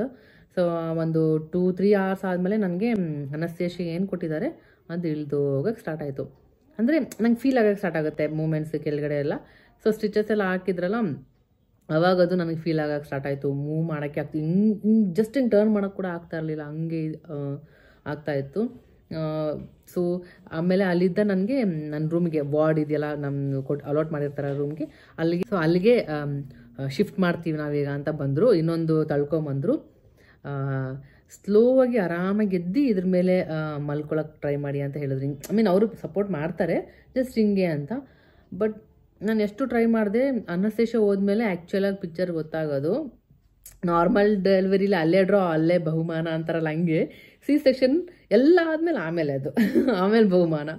ಸೊ ಒಂದು 2-3 hours ಆದಮೇಲೆ ನನಗೆ ಅನಸ್ತೇಷಿಯಾ ಏನು ಕೊಟ್ಟಿದ್ದಾರೆ ಅದು ಇಳಿದು ಹೋಗೋಕ್ಕೆ ಸ್ಟಾರ್ಟ್ ಆಯಿತು. ಅಂದರೆ ನಂಗೆ ಫೀಲ್ ಆಗೋಕ್ಕೆ ಸ್ಟಾರ್ಟ್ ಆಗುತ್ತೆ ಮೂಮೆಂಟ್ಸ್ ಕೆಳಗಡೆ ಎಲ್ಲ. ಸೊ ಸ್ಟಿಚಸ್ ಎಲ್ಲ ಹಾಕಿದ್ರಲ್ಲ, ಅವಾಗ ಅದು ನನಗೆ ಫೀಲ್ ಆಗೋಕ್ಕೆ ಸ್ಟಾರ್ಟ್ ಆಯಿತು. ಮೂವ್ ಮಾಡೋಕ್ಕೆ ಜಸ್ಟ್ ಹಿಂಗೆ ಟರ್ನ್ ಮಾಡೋಕ್ಕೆ ಕೂಡ ಆಗ್ತಾ ಇರಲಿಲ್ಲ, ಹಂಗೆ ಆಗ್ತಾಯಿತ್ತು. ಸೊ ಆಮೇಲೆ ಅಲ್ಲಿದ್ದ ನನಗೆ ನನ್ನ ರೂಮಿಗೆ, ವಾರ್ಡ್ ಇದೆಯಲ್ಲ ನಮ್ಮ ಅಲಾಟ್ ಮಾಡಿರ್ತಾರೆ ರೂಮ್ಗೆ, ಅಲ್ಲಿಗೆ ಶಿಫ್ಟ್ ಮಾಡ್ತೀವಿ ನಾವೀಗ ಅಂತ ಬಂದರು. ಇನ್ನೊಂದು ತಳ್ಕೊಂಬಂದರು. ಸ್ಲೋವಾಗಿ ಆರಾಮಾಗಿ ಎದ್ದು ಇದ್ರ ಮೇಲೆ ಮಲ್ಕೊಳಕ್ಕೆ ಟ್ರೈ ಮಾಡಿ ಅಂತ ಹೇಳಿದ್ರು. ಅವರು ಸಪೋರ್ಟ್ ಮಾಡ್ತಾರೆ, ಜಸ್ಟ್ ಹಿಂಗೆ ಅಂತ. ಬಟ್ ನಾನು ಎಷ್ಟು ಟ್ರೈ ಮಾಡಿದೆ, ಅನಸ್ತೇಷಿಯಾ ಹೋದ್ಮೇಲೆ ಆ್ಯಕ್ಚುಲಾಗಿ ಪಿಕ್ಚರ್ ಗೊತ್ತಾಗೋದು. ನಾರ್ಮಲ್ ಡೆಲಿವರಿಲಿ ಅಲ್ಲೇ ಬಹುಮಾನ ಅಂತಾರಲ್ಲ, ಹಂಗೆ C-section ಎಲ್ಲ ಆದಮೇಲೆ ಆಮೇಲೆ ಬಹುಮಾನ.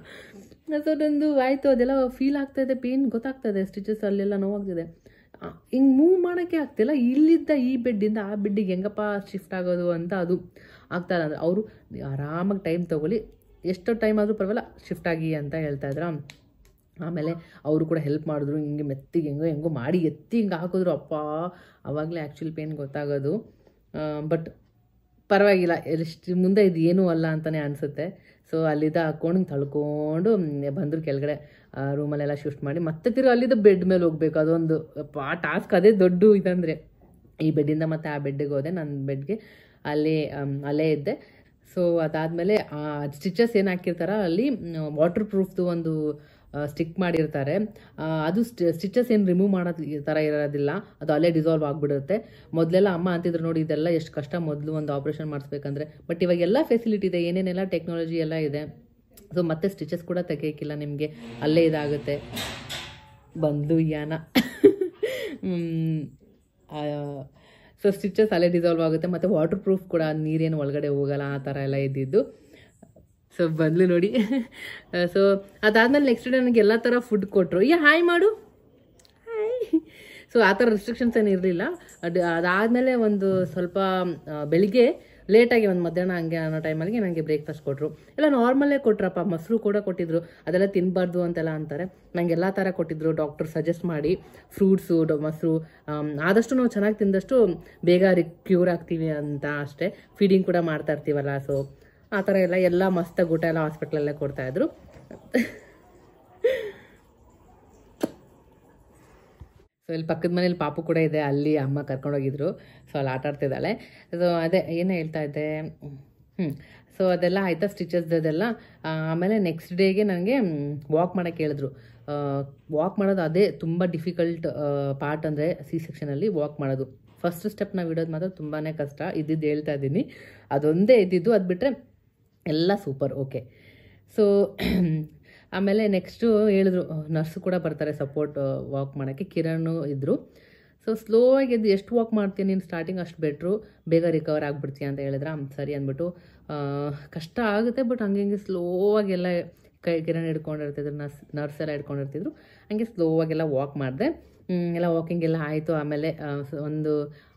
ಸೊ ನಂದು ಆಯಿತು, ಅದೆಲ್ಲ ಫೀಲ್ ಆಗ್ತಾಯಿದೆ, ಪೇನ್ ಗೊತ್ತಾಗ್ತಾಯಿದೆ, ಸ್ಟಿಚಸ್ ಅಲ್ಲೆಲ್ಲ ನೋವಾಗ್ತಿದೆ. ಹಿಂಗೆ ಮೂವ್ ಮಾಡೋಕ್ಕೆ ಆಗ್ತಿಲ್ಲ. ಇಲ್ಲಿದ್ದ ಈ ಬೆಡ್ಡಿಂದ ಆ ಬೆಡ್ಡಿಗೆ ಹೆಂಗಪ್ಪ ಶಿಫ್ಟ್ ಆಗೋದು ಅಂತ ಅದು ಆಗ್ತಾಯಿಲ್ಲ. ಅಂದರೆ ಅವರು ಆರಾಮಾಗಿ ಟೈಮ್ ತೊಗೊಳ್ಳಿ, ಎಷ್ಟು ಟೈಮ್ ಆದರೂ ಪರವಾಗಿಲ್ಲ ಶಿಫ್ಟ್ ಆಗಿ ಅಂತ ಹೇಳ್ತಾಯಿದ್ರು. ಆಮೇಲೆ ಅವರು ಕೂಡ ಹೆಲ್ಪ್ ಮಾಡಿದ್ರು, ಹಿಂಗೆ ಮೆತ್ತಿಗೆ ಹೆಂಗೋ ಮಾಡಿ ಎತ್ತಿ ಹಿಂಗೆ ಹಾಕಿದ್ರು. ಅಪ್ಪ, ಆವಾಗಲೇ ಆ್ಯಕ್ಚುಲಿ ಪೇನ್ ಗೊತ್ತಾಗೋದು. ಬಟ್ ಪರವಾಗಿಲ್ಲ, ಎಷ್ಟು ಮುಂದೆ ಇದು ಏನೂ ಅಲ್ಲ ಅಂತಲೇ ಅನಿಸುತ್ತೆ. ಸೊ ಅಲ್ಲಿದ್ದ ಹಾಕ್ಕೊಂಡು ತಳ್ಕೊಂಡು ಬಂದರು ಕೆಳಗಡೆ, ರೂಮಲ್ಲೆಲ್ಲ ಶಿಫ್ಟ್ ಮಾಡಿ ಮತ್ತೆ ತಿರುಗಿ ಅಲ್ಲಿದ್ದ ಬೆಡ್ ಮೇಲೆ ಹೋಗ್ಬೇಕು. ಅದೊಂದು ಟಾಸ್ಕ್, ಅದೇ ದೊಡ್ಡ ಇದಂದರೆ. ಈ ಬೆಡ್ಡಿಂದ ಮತ್ತೆ ಆ ಬೆಡ್ಡಿಗೆ ಹೋದೆ, ನನ್ನ ಬೆಡ್ಗೆ ಅಲ್ಲೇ ಇದ್ದೆ. ಸೊ ಅದಾದಮೇಲೆ ಸ್ಟಿಚಸ್ ಏನು ಹಾಕಿರ್ತಾರ ಅಲ್ಲಿ ವಾಟರ್ ಪ್ರೂಫ್ದು ಒಂದು ಸ್ಟಿಕ್ ಮಾಡಿರ್ತಾರೆ. ಅದು ಸ್ಟಿಚಸ್ ಏನು ರಿಮೂವ್ ಮಾಡೋದು ಈ ಥರ ಇರೋದಿಲ್ಲ, ಅದು ಅಲ್ಲೇ ಡಿಸಾಲ್ವ್ ಆಗಿಬಿಡುತ್ತೆ. ಮೊದಲೆಲ್ಲ ಅಮ್ಮ ಅಂತಿದ್ರು ನೋಡಿ, ಇದೆಲ್ಲ ಎಷ್ಟು ಕಷ್ಟ ಮೊದಲು ಒಂದು ಆಪ್ರೇಷನ್ ಮಾಡಿಸ್ಬೇಕಂದ್ರೆ. ಬಟ್ ಇವಾಗೆಲ್ಲ ಫೆಸಿಲಿಟಿ ಇದೆ, ಏನೇನೆಲ್ಲ ಟೆಕ್ನಾಲಜಿ ಎಲ್ಲ ಇದೆ. ಸೊ ಮತ್ತೆ ಸ್ಟಿಚಸ್ ಕೂಡ ತೆಗಿಯೋಕ್ಕಿಲ್ಲ ನಿಮಗೆ, ಅಲ್ಲೇ ಇದಾಗುತ್ತೆ. ಬಂದು ಯಾನ ಸೊ ಸ್ಟಿಚಸ್ ಅಲ್ಲೇ ಡಿಸಾಲ್ವ್ ಆಗುತ್ತೆ. ಮತ್ತು ವಾಟರ್ ಪ್ರೂಫ್ ಕೂಡ, ನೀರೇನು ಒಳಗಡೆ ಹೋಗಲ್ಲ, ಆ ಥರ ಎಲ್ಲ ಇದ್ದಿದ್ದು. ಸೊ ಬಂದ್ಲು ನೋಡಿ. ಸೊ ಅದಾದಮೇಲೆ ನೆಕ್ಸ್ಟ್ ಡೇ ನನಗೆ ಎಲ್ಲ ಥರ ಫುಡ್ ಕೊಟ್ಟರು. ಹಾಯ್ ಮಾಡು, ಹಾಯ್. ಸೊ ಆ ಥರ ರಿಸ್ಟ್ರಿಕ್ಷನ್ಸ್ ಏನು ಇರಲಿಲ್ಲ. ಅದಾದಮೇಲೆ ಒಂದು ಸ್ವಲ್ಪ ಬೆಳಿಗ್ಗೆ ಲೇಟಾಗಿ ಒಂದು ಮಧ್ಯಾಹ್ನ ಹಂಗೆ ಅನ್ನೋ ಟೈಮಲ್ಲಿ ನನಗೆ ಬ್ರೇಕ್ಫಾಸ್ಟ್ ಕೊಟ್ಟರು. ಎಲ್ಲ ನಾರ್ಮಲ್ಲೇ ಕೊಟ್ರಪ್ಪ, ಮೊಸರು ಕೂಡ ಕೊಟ್ಟಿದ್ರು. ಅದೆಲ್ಲ ತಿನ್ನಬಾರ್ದು ಅಂತೆಲ್ಲ ಅಂತಾರೆ. ನನಗೆ ಎಲ್ಲ ಥರ ಕೊಟ್ಟಿದ್ರು, ಡಾಕ್ಟರ್ ಸಜೆಸ್ಟ್ ಮಾಡಿ. ಫ್ರೂಟ್ಸು, ಮೊಸರು, ಆದಷ್ಟು ನಾವು ಚೆನ್ನಾಗಿ ತಿಂದಷ್ಟು ಬೇಗ ಕ್ಯೂರ್ ಆಗ್ತೀವಿ ಅಂತ ಅಷ್ಟೇ. ಫೀಡಿಂಗ್ ಕೂಡ ಮಾಡ್ತಾ ಇರ್ತೀವಲ್ಲ, ಸೊ ಆ ಥರ ಎಲ್ಲ ಮಸ್ತಾಗಿ ಊಟ ಎಲ್ಲ ಹಾಸ್ಪಿಟ್ಲಲ್ಲೇ ಕೊಡ್ತಾಯಿದ್ರು. ಇಲ್ಲಿ ಪಕ್ಕದ ಮನೇಲಿ ಪಾಪು ಕೂಡ ಇದೆ, ಅಲ್ಲಿ ಅಮ್ಮ ಕರ್ಕೊಂಡೋಗಿದ್ರು. ಸೊ ಅಲ್ಲಿ ಆಟ ಆಡ್ತಿದ್ದಾಳೆ. ಸೊ ಅದೇ ಏನು ಹೇಳ್ತಾ ಇದ್ದೆ, ಸೊ ಅದೆಲ್ಲ ಆಯಿತಾ ಸ್ಟಿಚಸ್ದೆಲ್ಲ. ಆಮೇಲೆ ನೆಕ್ಸ್ಟ್ ಡೇಗೆ ನನಗೆ ವಾಕ್ ಮಾಡೋಕ್ಕೆ ಹೇಳಿದ್ರು. ವಾಕ್ ಮಾಡೋದು ಅದೇ ತುಂಬ ಡಿಫಿಕಲ್ಟ್ ಪಾರ್ಟ್, ಅಂದರೆ ಸಿ ಸೆಕ್ಷನಲ್ಲಿ ವಾಕ್ ಮಾಡೋದು. ಫಸ್ಟ್ ಸ್ಟೆಪ್ ನಾವು ಇಡೋದು ಮಾತ್ರ ತುಂಬಾ ಕಷ್ಟ, ಇದ್ದಿದ್ದು ಹೇಳ್ತಾ ಇದ್ದೀನಿ. ಅದೊಂದೇ ಇದ್ದಿದ್ದು, ಅದು ಬಿಟ್ಟರೆ ಎಲ್ಲ ಸೂಪರ್ ಓಕೆ. ಸೊ ಆಮೇಲೆ ನೆಕ್ಸ್ಟು ಹೇಳಿದ್ರು, ನರ್ಸು ಕೂಡ ಬರ್ತಾರೆ ಸಪೋರ್ಟ್ ವಾಕ್ ಮಾಡೋಕ್ಕೆ, ಕಿರಣ್ ಇದ್ದರು. ಸೊ ಸ್ಲೋ ಆಗಿ ಎದ್ದು ಎಷ್ಟು ವಾಕ್ ಮಾಡ್ತೀನಿ ನೀನು ಸ್ಟಾರ್ಟಿಂಗ್ ಅಷ್ಟು ಬೆಟ್ರು, ಬೇಗ ರಿಕವರ್ ಆಗಿಬಿಡ್ತೀಯ ಅಂತ ಹೇಳಿದ್ರೆ ಸರಿ ಅಂದ್ಬಿಟ್ಟು. ಕಷ್ಟ ಆಗುತ್ತೆ, ಬಟ್ ಹಂಗೆ ಸ್ಲೋ ಆಗೆಲ್ಲ ಕಿರಣ್ ಹಿಡ್ಕೊಂಡಿರ್ತಿದ್ರು, ನರ್ಸ್ ಎಲ್ಲ ಹಿಡ್ಕೊಂಡಿರ್ತಿದ್ರು. ಹಂಗೆ ಸ್ಲೋ ಆಗೆಲ್ಲ ವಾಕ್ ಮಾಡಿದೆ. ಎಲ್ಲ ವಾಕಿಂಗ್ ಎಲ್ಲ ಆಯಿತು. ಆಮೇಲೆ ಒಂದು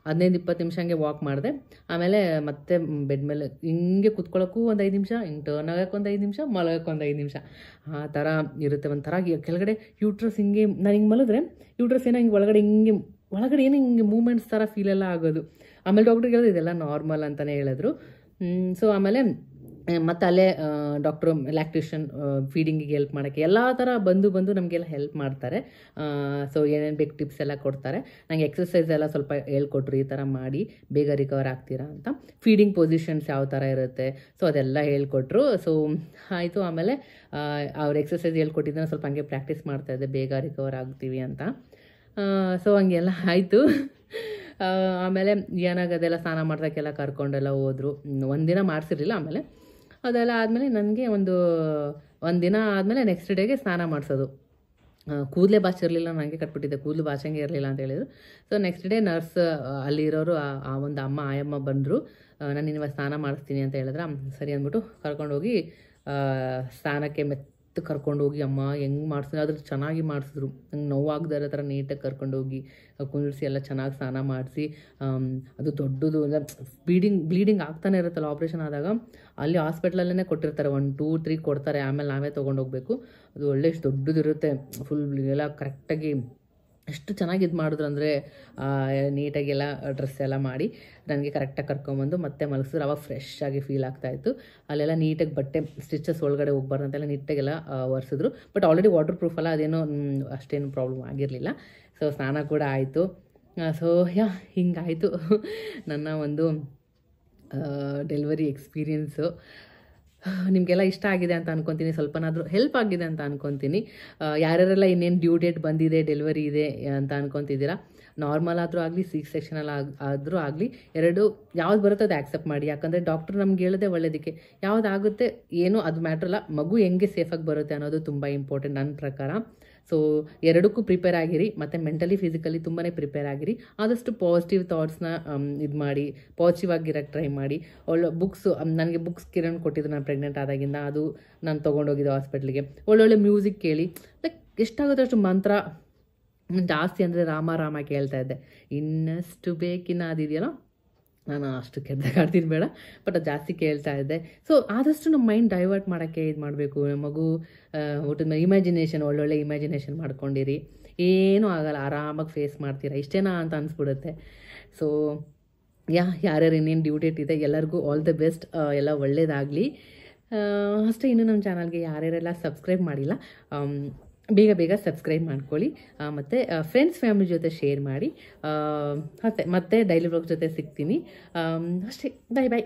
15-20 ನಿಮಿಷ ಹಂಗೆ ವಾಕ್ ಮಾಡಿದೆ. ಆಮೇಲೆ ಮತ್ತೆ ಬೆಡ್ ಮೇಲೆ ಹಿಂಗೆ ಕುತ್ಕೊಳ್ಳೋಕ್ಕೂ ಒಂದು 5 ನಿಮಿಷ, ಹಿಂಗೆ ಟರ್ನ್ ಆಗೋಕ್ಕೆ ಒಂದು 5 ನಿಮಿಷ, ಮಲಗೋಕ್ಕೆ ಒಂದು 5 ನಿಮಿಷ, ಆ ಥರ ಇರುತ್ತೆ. ಒಂಥರ ಕೆಳಗಡೆ ಯೂಟ್ರಸ್ ಹಿಂಗೆ ನಾನು ಹಿಂಗೆ ಮಲಗಿದ್ರೆ ಯೂಟ್ರಸ್ ಏನೋ ಹಿಂಗೆ ಒಳಗಡೆ ಏನೋ ಹಿಂಗೆ ಮೂಮೆಂಟ್ಸ್ ಥರ ಫೀಲೆಲ್ಲ ಆಗೋದು. ಆಮೇಲೆ ಡಾಕ್ಟ್ರಿಗೆ ಹೇಳಿದ್ರು ಇದೆಲ್ಲ ನಾರ್ಮಲ್ ಅಂತಲೇ ಹೇಳಿದ್ರು. ಸೊ ಆಮೇಲೆ ಮತ್ತು ಅಲ್ಲೇ ಡಾಕ್ಟ್ರು ಲ್ಯಾಕ್ಟೇಷನ್ ಫೀಡಿಂಗಿಗೆ ಹೆಲ್ಪ್ ಮಾಡೋಕ್ಕೆ ಎಲ್ಲ ಥರ ಬಂದು ನಮಗೆಲ್ಲ ಹೆಲ್ಪ್ ಮಾಡ್ತಾರೆ. ಸೊ ಏನೇನು ಬೇಕು ಟಿಪ್ಸ್ ಎಲ್ಲ ಕೊಡ್ತಾರೆ. ನನಗೆ ಎಕ್ಸಸೈಸ್ ಎಲ್ಲ ಸ್ವಲ್ಪ ಹೇಳ್ಕೊಟ್ರು, ಈ ಥರ ಮಾಡಿ ಬೇಗ ರಿಕವರ್ ಆಗ್ತೀರಾ ಅಂತ. ಫೀಡಿಂಗ್ ಪೊಸಿಷನ್ಸ್ ಯಾವ ಥರ ಇರುತ್ತೆ, ಸೊ ಅದೆಲ್ಲ ಹೇಳ್ಕೊಟ್ರು. ಸೊ ಆಯಿತು. ಆಮೇಲೆ ಅವ್ರು ಎಕ್ಸಸೈಸ್ ಹೇಳ್ಕೊಟ್ಟಿದ್ದನ್ನು ಸ್ವಲ್ಪ ಹಂಗೆ ಪ್ರಾಕ್ಟೀಸ್ ಮಾಡ್ತಾಯಿದ್ದೆ, ಬೇಗ ರಿಕವರ್ ಆಗ್ತೀವಿ ಅಂತ. ಸೊ ಹಂಗೆಲ್ಲ ಆಯಿತು. ಆಮೇಲೆ ಏನಾಗೋದೆಲ್ಲ ಸ್ನಾನ ಮಾಡ್ಸೋಕ್ಕೆಲ್ಲ ಕರ್ಕೊಂಡೆಲ್ಲ ಹೋದರು. ಒಂದಿನ ಮಾಡಿಸಿರಲಿಲ್ಲ. ಆಮೇಲೆ ಅದೆಲ್ಲ ಆದಮೇಲೆ ನನಗೆ ಒಂದು ದಿನ ಆದಮೇಲೆ ನೆಕ್ಸ್ಟ್ ಡೇಗೆ ಸ್ನಾನ ಮಾಡಿಸೋದು. ಕೂದಲೇ ಬಾಚಿರಲಿಲ್ಲ, ನನಗೆ ಕಟ್ಬಿಟ್ಟಿದ್ದೆ, ಕೂದಲು ಬಾಚಂಗೆ ಇರಲಿಲ್ಲ ಅಂತ ಹೇಳಿದರು. ಸೊ ನೆಕ್ಸ್ಟ್ ಡೇ ನರ್ಸ್ ಅಲ್ಲಿರೋರು ಒಂದು ಆಯಮ್ಮ ಬಂದರು. ನಾನು ಇವಾಗ ಸ್ನಾನ ಮಾಡಿಸ್ತೀನಿ ಅಂತ ಹೇಳಿದ್ರೆ ಸರಿ ಅಂದ್ಬಿಟ್ಟು ಕರ್ಕೊಂಡೋಗಿ ಸ್ನಾನಕ್ಕೆ ಕರ್ಕೊಂಡೋಗಿ ಅಮ್ಮ ಹೆಂಗೆ ಮಾಡಿಸಿದ್ರು, ಅದ್ರ ಚೆನ್ನಾಗಿ ಮಾಡಿಸಿದ್ರು. ನಂಗೆ ನೋವಾಗದೇ ಇರೋ ಥರ ನೀಟಾಗಿ ಕರ್ಕೊಂಡೋಗಿ ಕುಂದಿರಿಸಿ ಎಲ್ಲ ಚೆನ್ನಾಗಿ ಸ್ನಾನ ಮಾಡಿಸಿ, ಅದು ದೊಡ್ಡದು ಬ್ಲೀಡಿಂಗ್ ಆಗ್ತಾನೆ ಇರುತ್ತಲ್ಲ ಆಪ್ರೇಷನ್ ಆದಾಗ. ಅಲ್ಲಿ ಹಾಸ್ಪಿಟ್ಲಲ್ಲೇ ಕೊಟ್ಟಿರ್ತಾರೆ, 1, 2, 3 ಕೊಡ್ತಾರೆ. ಆಮೇಲೆ ನಾವೇ ತೊಗೊಂಡೋಗ್ಬೇಕು. ಅದು ಒಳ್ಳೆ ದೊಡ್ಡದಿರುತ್ತೆ, ಫುಲ್ ಎಲ್ಲ ಕರೆಕ್ಟಾಗಿ ಎಷ್ಟು ಚೆನ್ನಾಗಿ ಇದು ಮಾಡಿದ್ರು ಅಂದರೆ ನೀಟಾಗೆಲ್ಲ ಡ್ರೆಸ್ ಎಲ್ಲ ಮಾಡಿ ನನಗೆ ಕರೆಕ್ಟಾಗಿ ಕರ್ಕೊಂಬಂದು ಮತ್ತೆ ಮಲಗಿಸಿದ್ರು. ಅವಾಗ ಫ್ರೆಶ್ ಆಗಿ ಫೀಲ್ ಆಗ್ತಾಯಿತ್ತು. ಅಲ್ಲೆಲ್ಲ ನೀಟಾಗಿ ಬಟ್ಟೆ ಸ್ಟಿಚಸ್ ಒಳಗಡೆ ಹೋಗ್ಬಾರ್ದು ಅಂತೆಲ್ಲ ನೀಟಾಗೆಲ್ಲ ಒರೆಸಿದ್ರು. ಬಟ್ ಆಲ್ರೆಡಿ ವಾಟರ್ ಪ್ರೂಫ್ ಅಲ್ಲ, ಅದೇನೋ ಅಷ್ಟೇನು ಪ್ರಾಬ್ಲಮ್ ಆಗಿರಲಿಲ್ಲ. ಸೊ ಸ್ನಾನ ಕೂಡ ಆಯಿತು. ಸೊ ಹಿಂಗಾಯಿತು ನನ್ನ ಒಂದು ಡೆಲಿವರಿ ಎಕ್ಸ್ಪೀರಿಯೆನ್ಸು. ನಿಮಗೆಲ್ಲ ಇಷ್ಟ ಆಗಿದೆ ಅಂತ ಅನ್ಕೊತೀನಿ, ಸ್ವಲ್ಪನಾದರೂ ಹೆಲ್ಪ್ ಆಗಿದೆ ಅಂತ ಅನ್ಕೊತೀನಿ. ಯಾರ್ಯಾರೆಲ್ಲ ಇನ್ನೇನು ಡ್ಯೂ ಡೇಟ್ ಬಂದಿದೆ, ಡೆಲಿವರಿ ಇದೆ ಅಂತ ಅನ್ಕೊತಿದ್ದೀರಾ, ನಾರ್ಮಲ್ ಆದರೂ ಆಗಲಿ ಸಿ ಸೆಕ್ಷನಲ್ಲಿ ಆದರೂ ಆಗಲಿ, ಎರಡು ಯಾವ್ದು ಬರುತ್ತೋ ಅದು ಆ್ಯಕ್ಸೆಪ್ಟ್ ಮಾಡಿ. ಯಾಕಂದರೆ ಡಾಕ್ಟ್ರು ನಮ್ಗೆ ಹೇಳೋದೇ ಒಳ್ಳೇದಕ್ಕೆ, ಯಾವುದಾಗುತ್ತೆ ಏನೂ ಅದು ಮ್ಯಾಟ್ರ್ ಅಲ್ಲ, ಮಗು ಹೆಂಗೆ ಸೇಫಾಗಿ ಬರುತ್ತೆ ಅನ್ನೋದು ತುಂಬ ಇಂಪಾರ್ಟೆಂಟ್ ನನ್ನ ಪ್ರಕಾರ. ಸೊ ಎರಡಕ್ಕೂ ಪ್ರಿಪೇರ್ ಆಗಿರಿ, ಮತ್ತು ಮೆಂಟಲಿ ಫಿಸಿಕಲಿ ತುಂಬಾ ಪ್ರಿಪೇರ್ ಆಗಿರಿ. ಆದಷ್ಟು ಪಾಸಿಟಿವ್ ಥಾಟ್ಸ್ನ ಇದು ಮಾಡಿ, ಪಾಸಿಟಿವ್ ಆಗಿರೋಕ್ಕೆ ಟ್ರೈ ಮಾಡಿ. ಒಳ್ಳೆ ಬುಕ್ಸು, ನನಗೆ ಬುಕ್ಸ್ ಕಿರಣ್ ಕೊಟ್ಟಿದ್ದು ನಾನು ಪ್ರೆಗ್ನೆಂಟ್ ಆದಾಗಿಂದ, ಅದು ನಾನು ತೊಗೊಂಡೋಗಿದ್ದೆ ಹಾಸ್ಪಿಟ್ಲಿಗೆ. ಒಳ್ಳೊಳ್ಳೆ ಮ್ಯೂಸಿಕ್ ಕೇಳಿ, ಲೈಕ್ ಎಷ್ಟಾಗುತ್ತೆ ಅಷ್ಟು ಮಂತ್ರ, ಜಾಸ್ತಿ ಅಂದರೆ ರಾಮ ಕೇಳ್ತಾ ಇದ್ದೆ. ಇನ್ನಷ್ಟು ಬೇಕಿನ್ನ ಅದಿದೆಯಲ್ಲ, ನಾನು ಅಷ್ಟು ಕೆಟ್ಟದಾಗ ಆಡ್ತೀನಿ ಬೇಡ, ಬಟ್ ಅದು ಜಾಸ್ತಿ ಕೇಳ್ತಾ ಇದ್ದೆ. ಸೊ ಆದಷ್ಟು ನಮ್ಮ ಮೈಂಡ್ ಡೈವರ್ಟ್ ಮಾಡೋಕ್ಕೆ ಇದು ಮಾಡಬೇಕು. ಮಗು ಊಟದ ಮೇಲೆ ಇಮ್ಯಾಜಿನೇಷನ್, ಒಳ್ಳೊಳ್ಳೆ ಇಮ್ಯಾಜಿನೇಷನ್ ಮಾಡ್ಕೊಂಡಿರಿ, ಏನೂ ಆಗಲ್ಲ, ಆರಾಮಾಗಿ ಫೇಸ್ ಮಾಡ್ತೀರಾ, ಇಷ್ಟೇನಾ ಅಂತ ಅನಿಸ್ಬಿಡುತ್ತೆ. ಸೊ ಯಾರ್ಯಾರು ಇನ್ನೇನು ಡ್ಯೂ ಡೇಟ್ ಇದೆ ಎಲ್ಲರಿಗೂ ಆಲ್ ದ ಬೆಸ್ಟ್, ಎಲ್ಲ ಒಳ್ಳೇದಾಗಲಿ ಅಷ್ಟೇ. ಇನ್ನು ನಮ್ಮ ಚಾನಲ್ಗೆ ಯಾರ್ಯಾರೆಲ್ಲ ಸಬ್ಸ್ಕ್ರೈಬ್ ಮಾಡಿಲ್ಲ, ಬೇಗ ಸಬ್ಸ್ಕ್ರೈಬ್ ಮಾಡ್ಕೊಳ್ಳಿ. ಮತ್ತು ಫ್ರೆಂಡ್ಸ್ ಫ್ಯಾಮಿಲಿ ಜೊತೆ ಶೇರ್ ಮಾಡಿ. ಮತ್ತೆ ಡೈಲಿ ವ್ಲಾಗ್ ಜೊತೆ ಸಿಗ್ತೀನಿ ಅಷ್ಟೇ. ಬಾಯ್.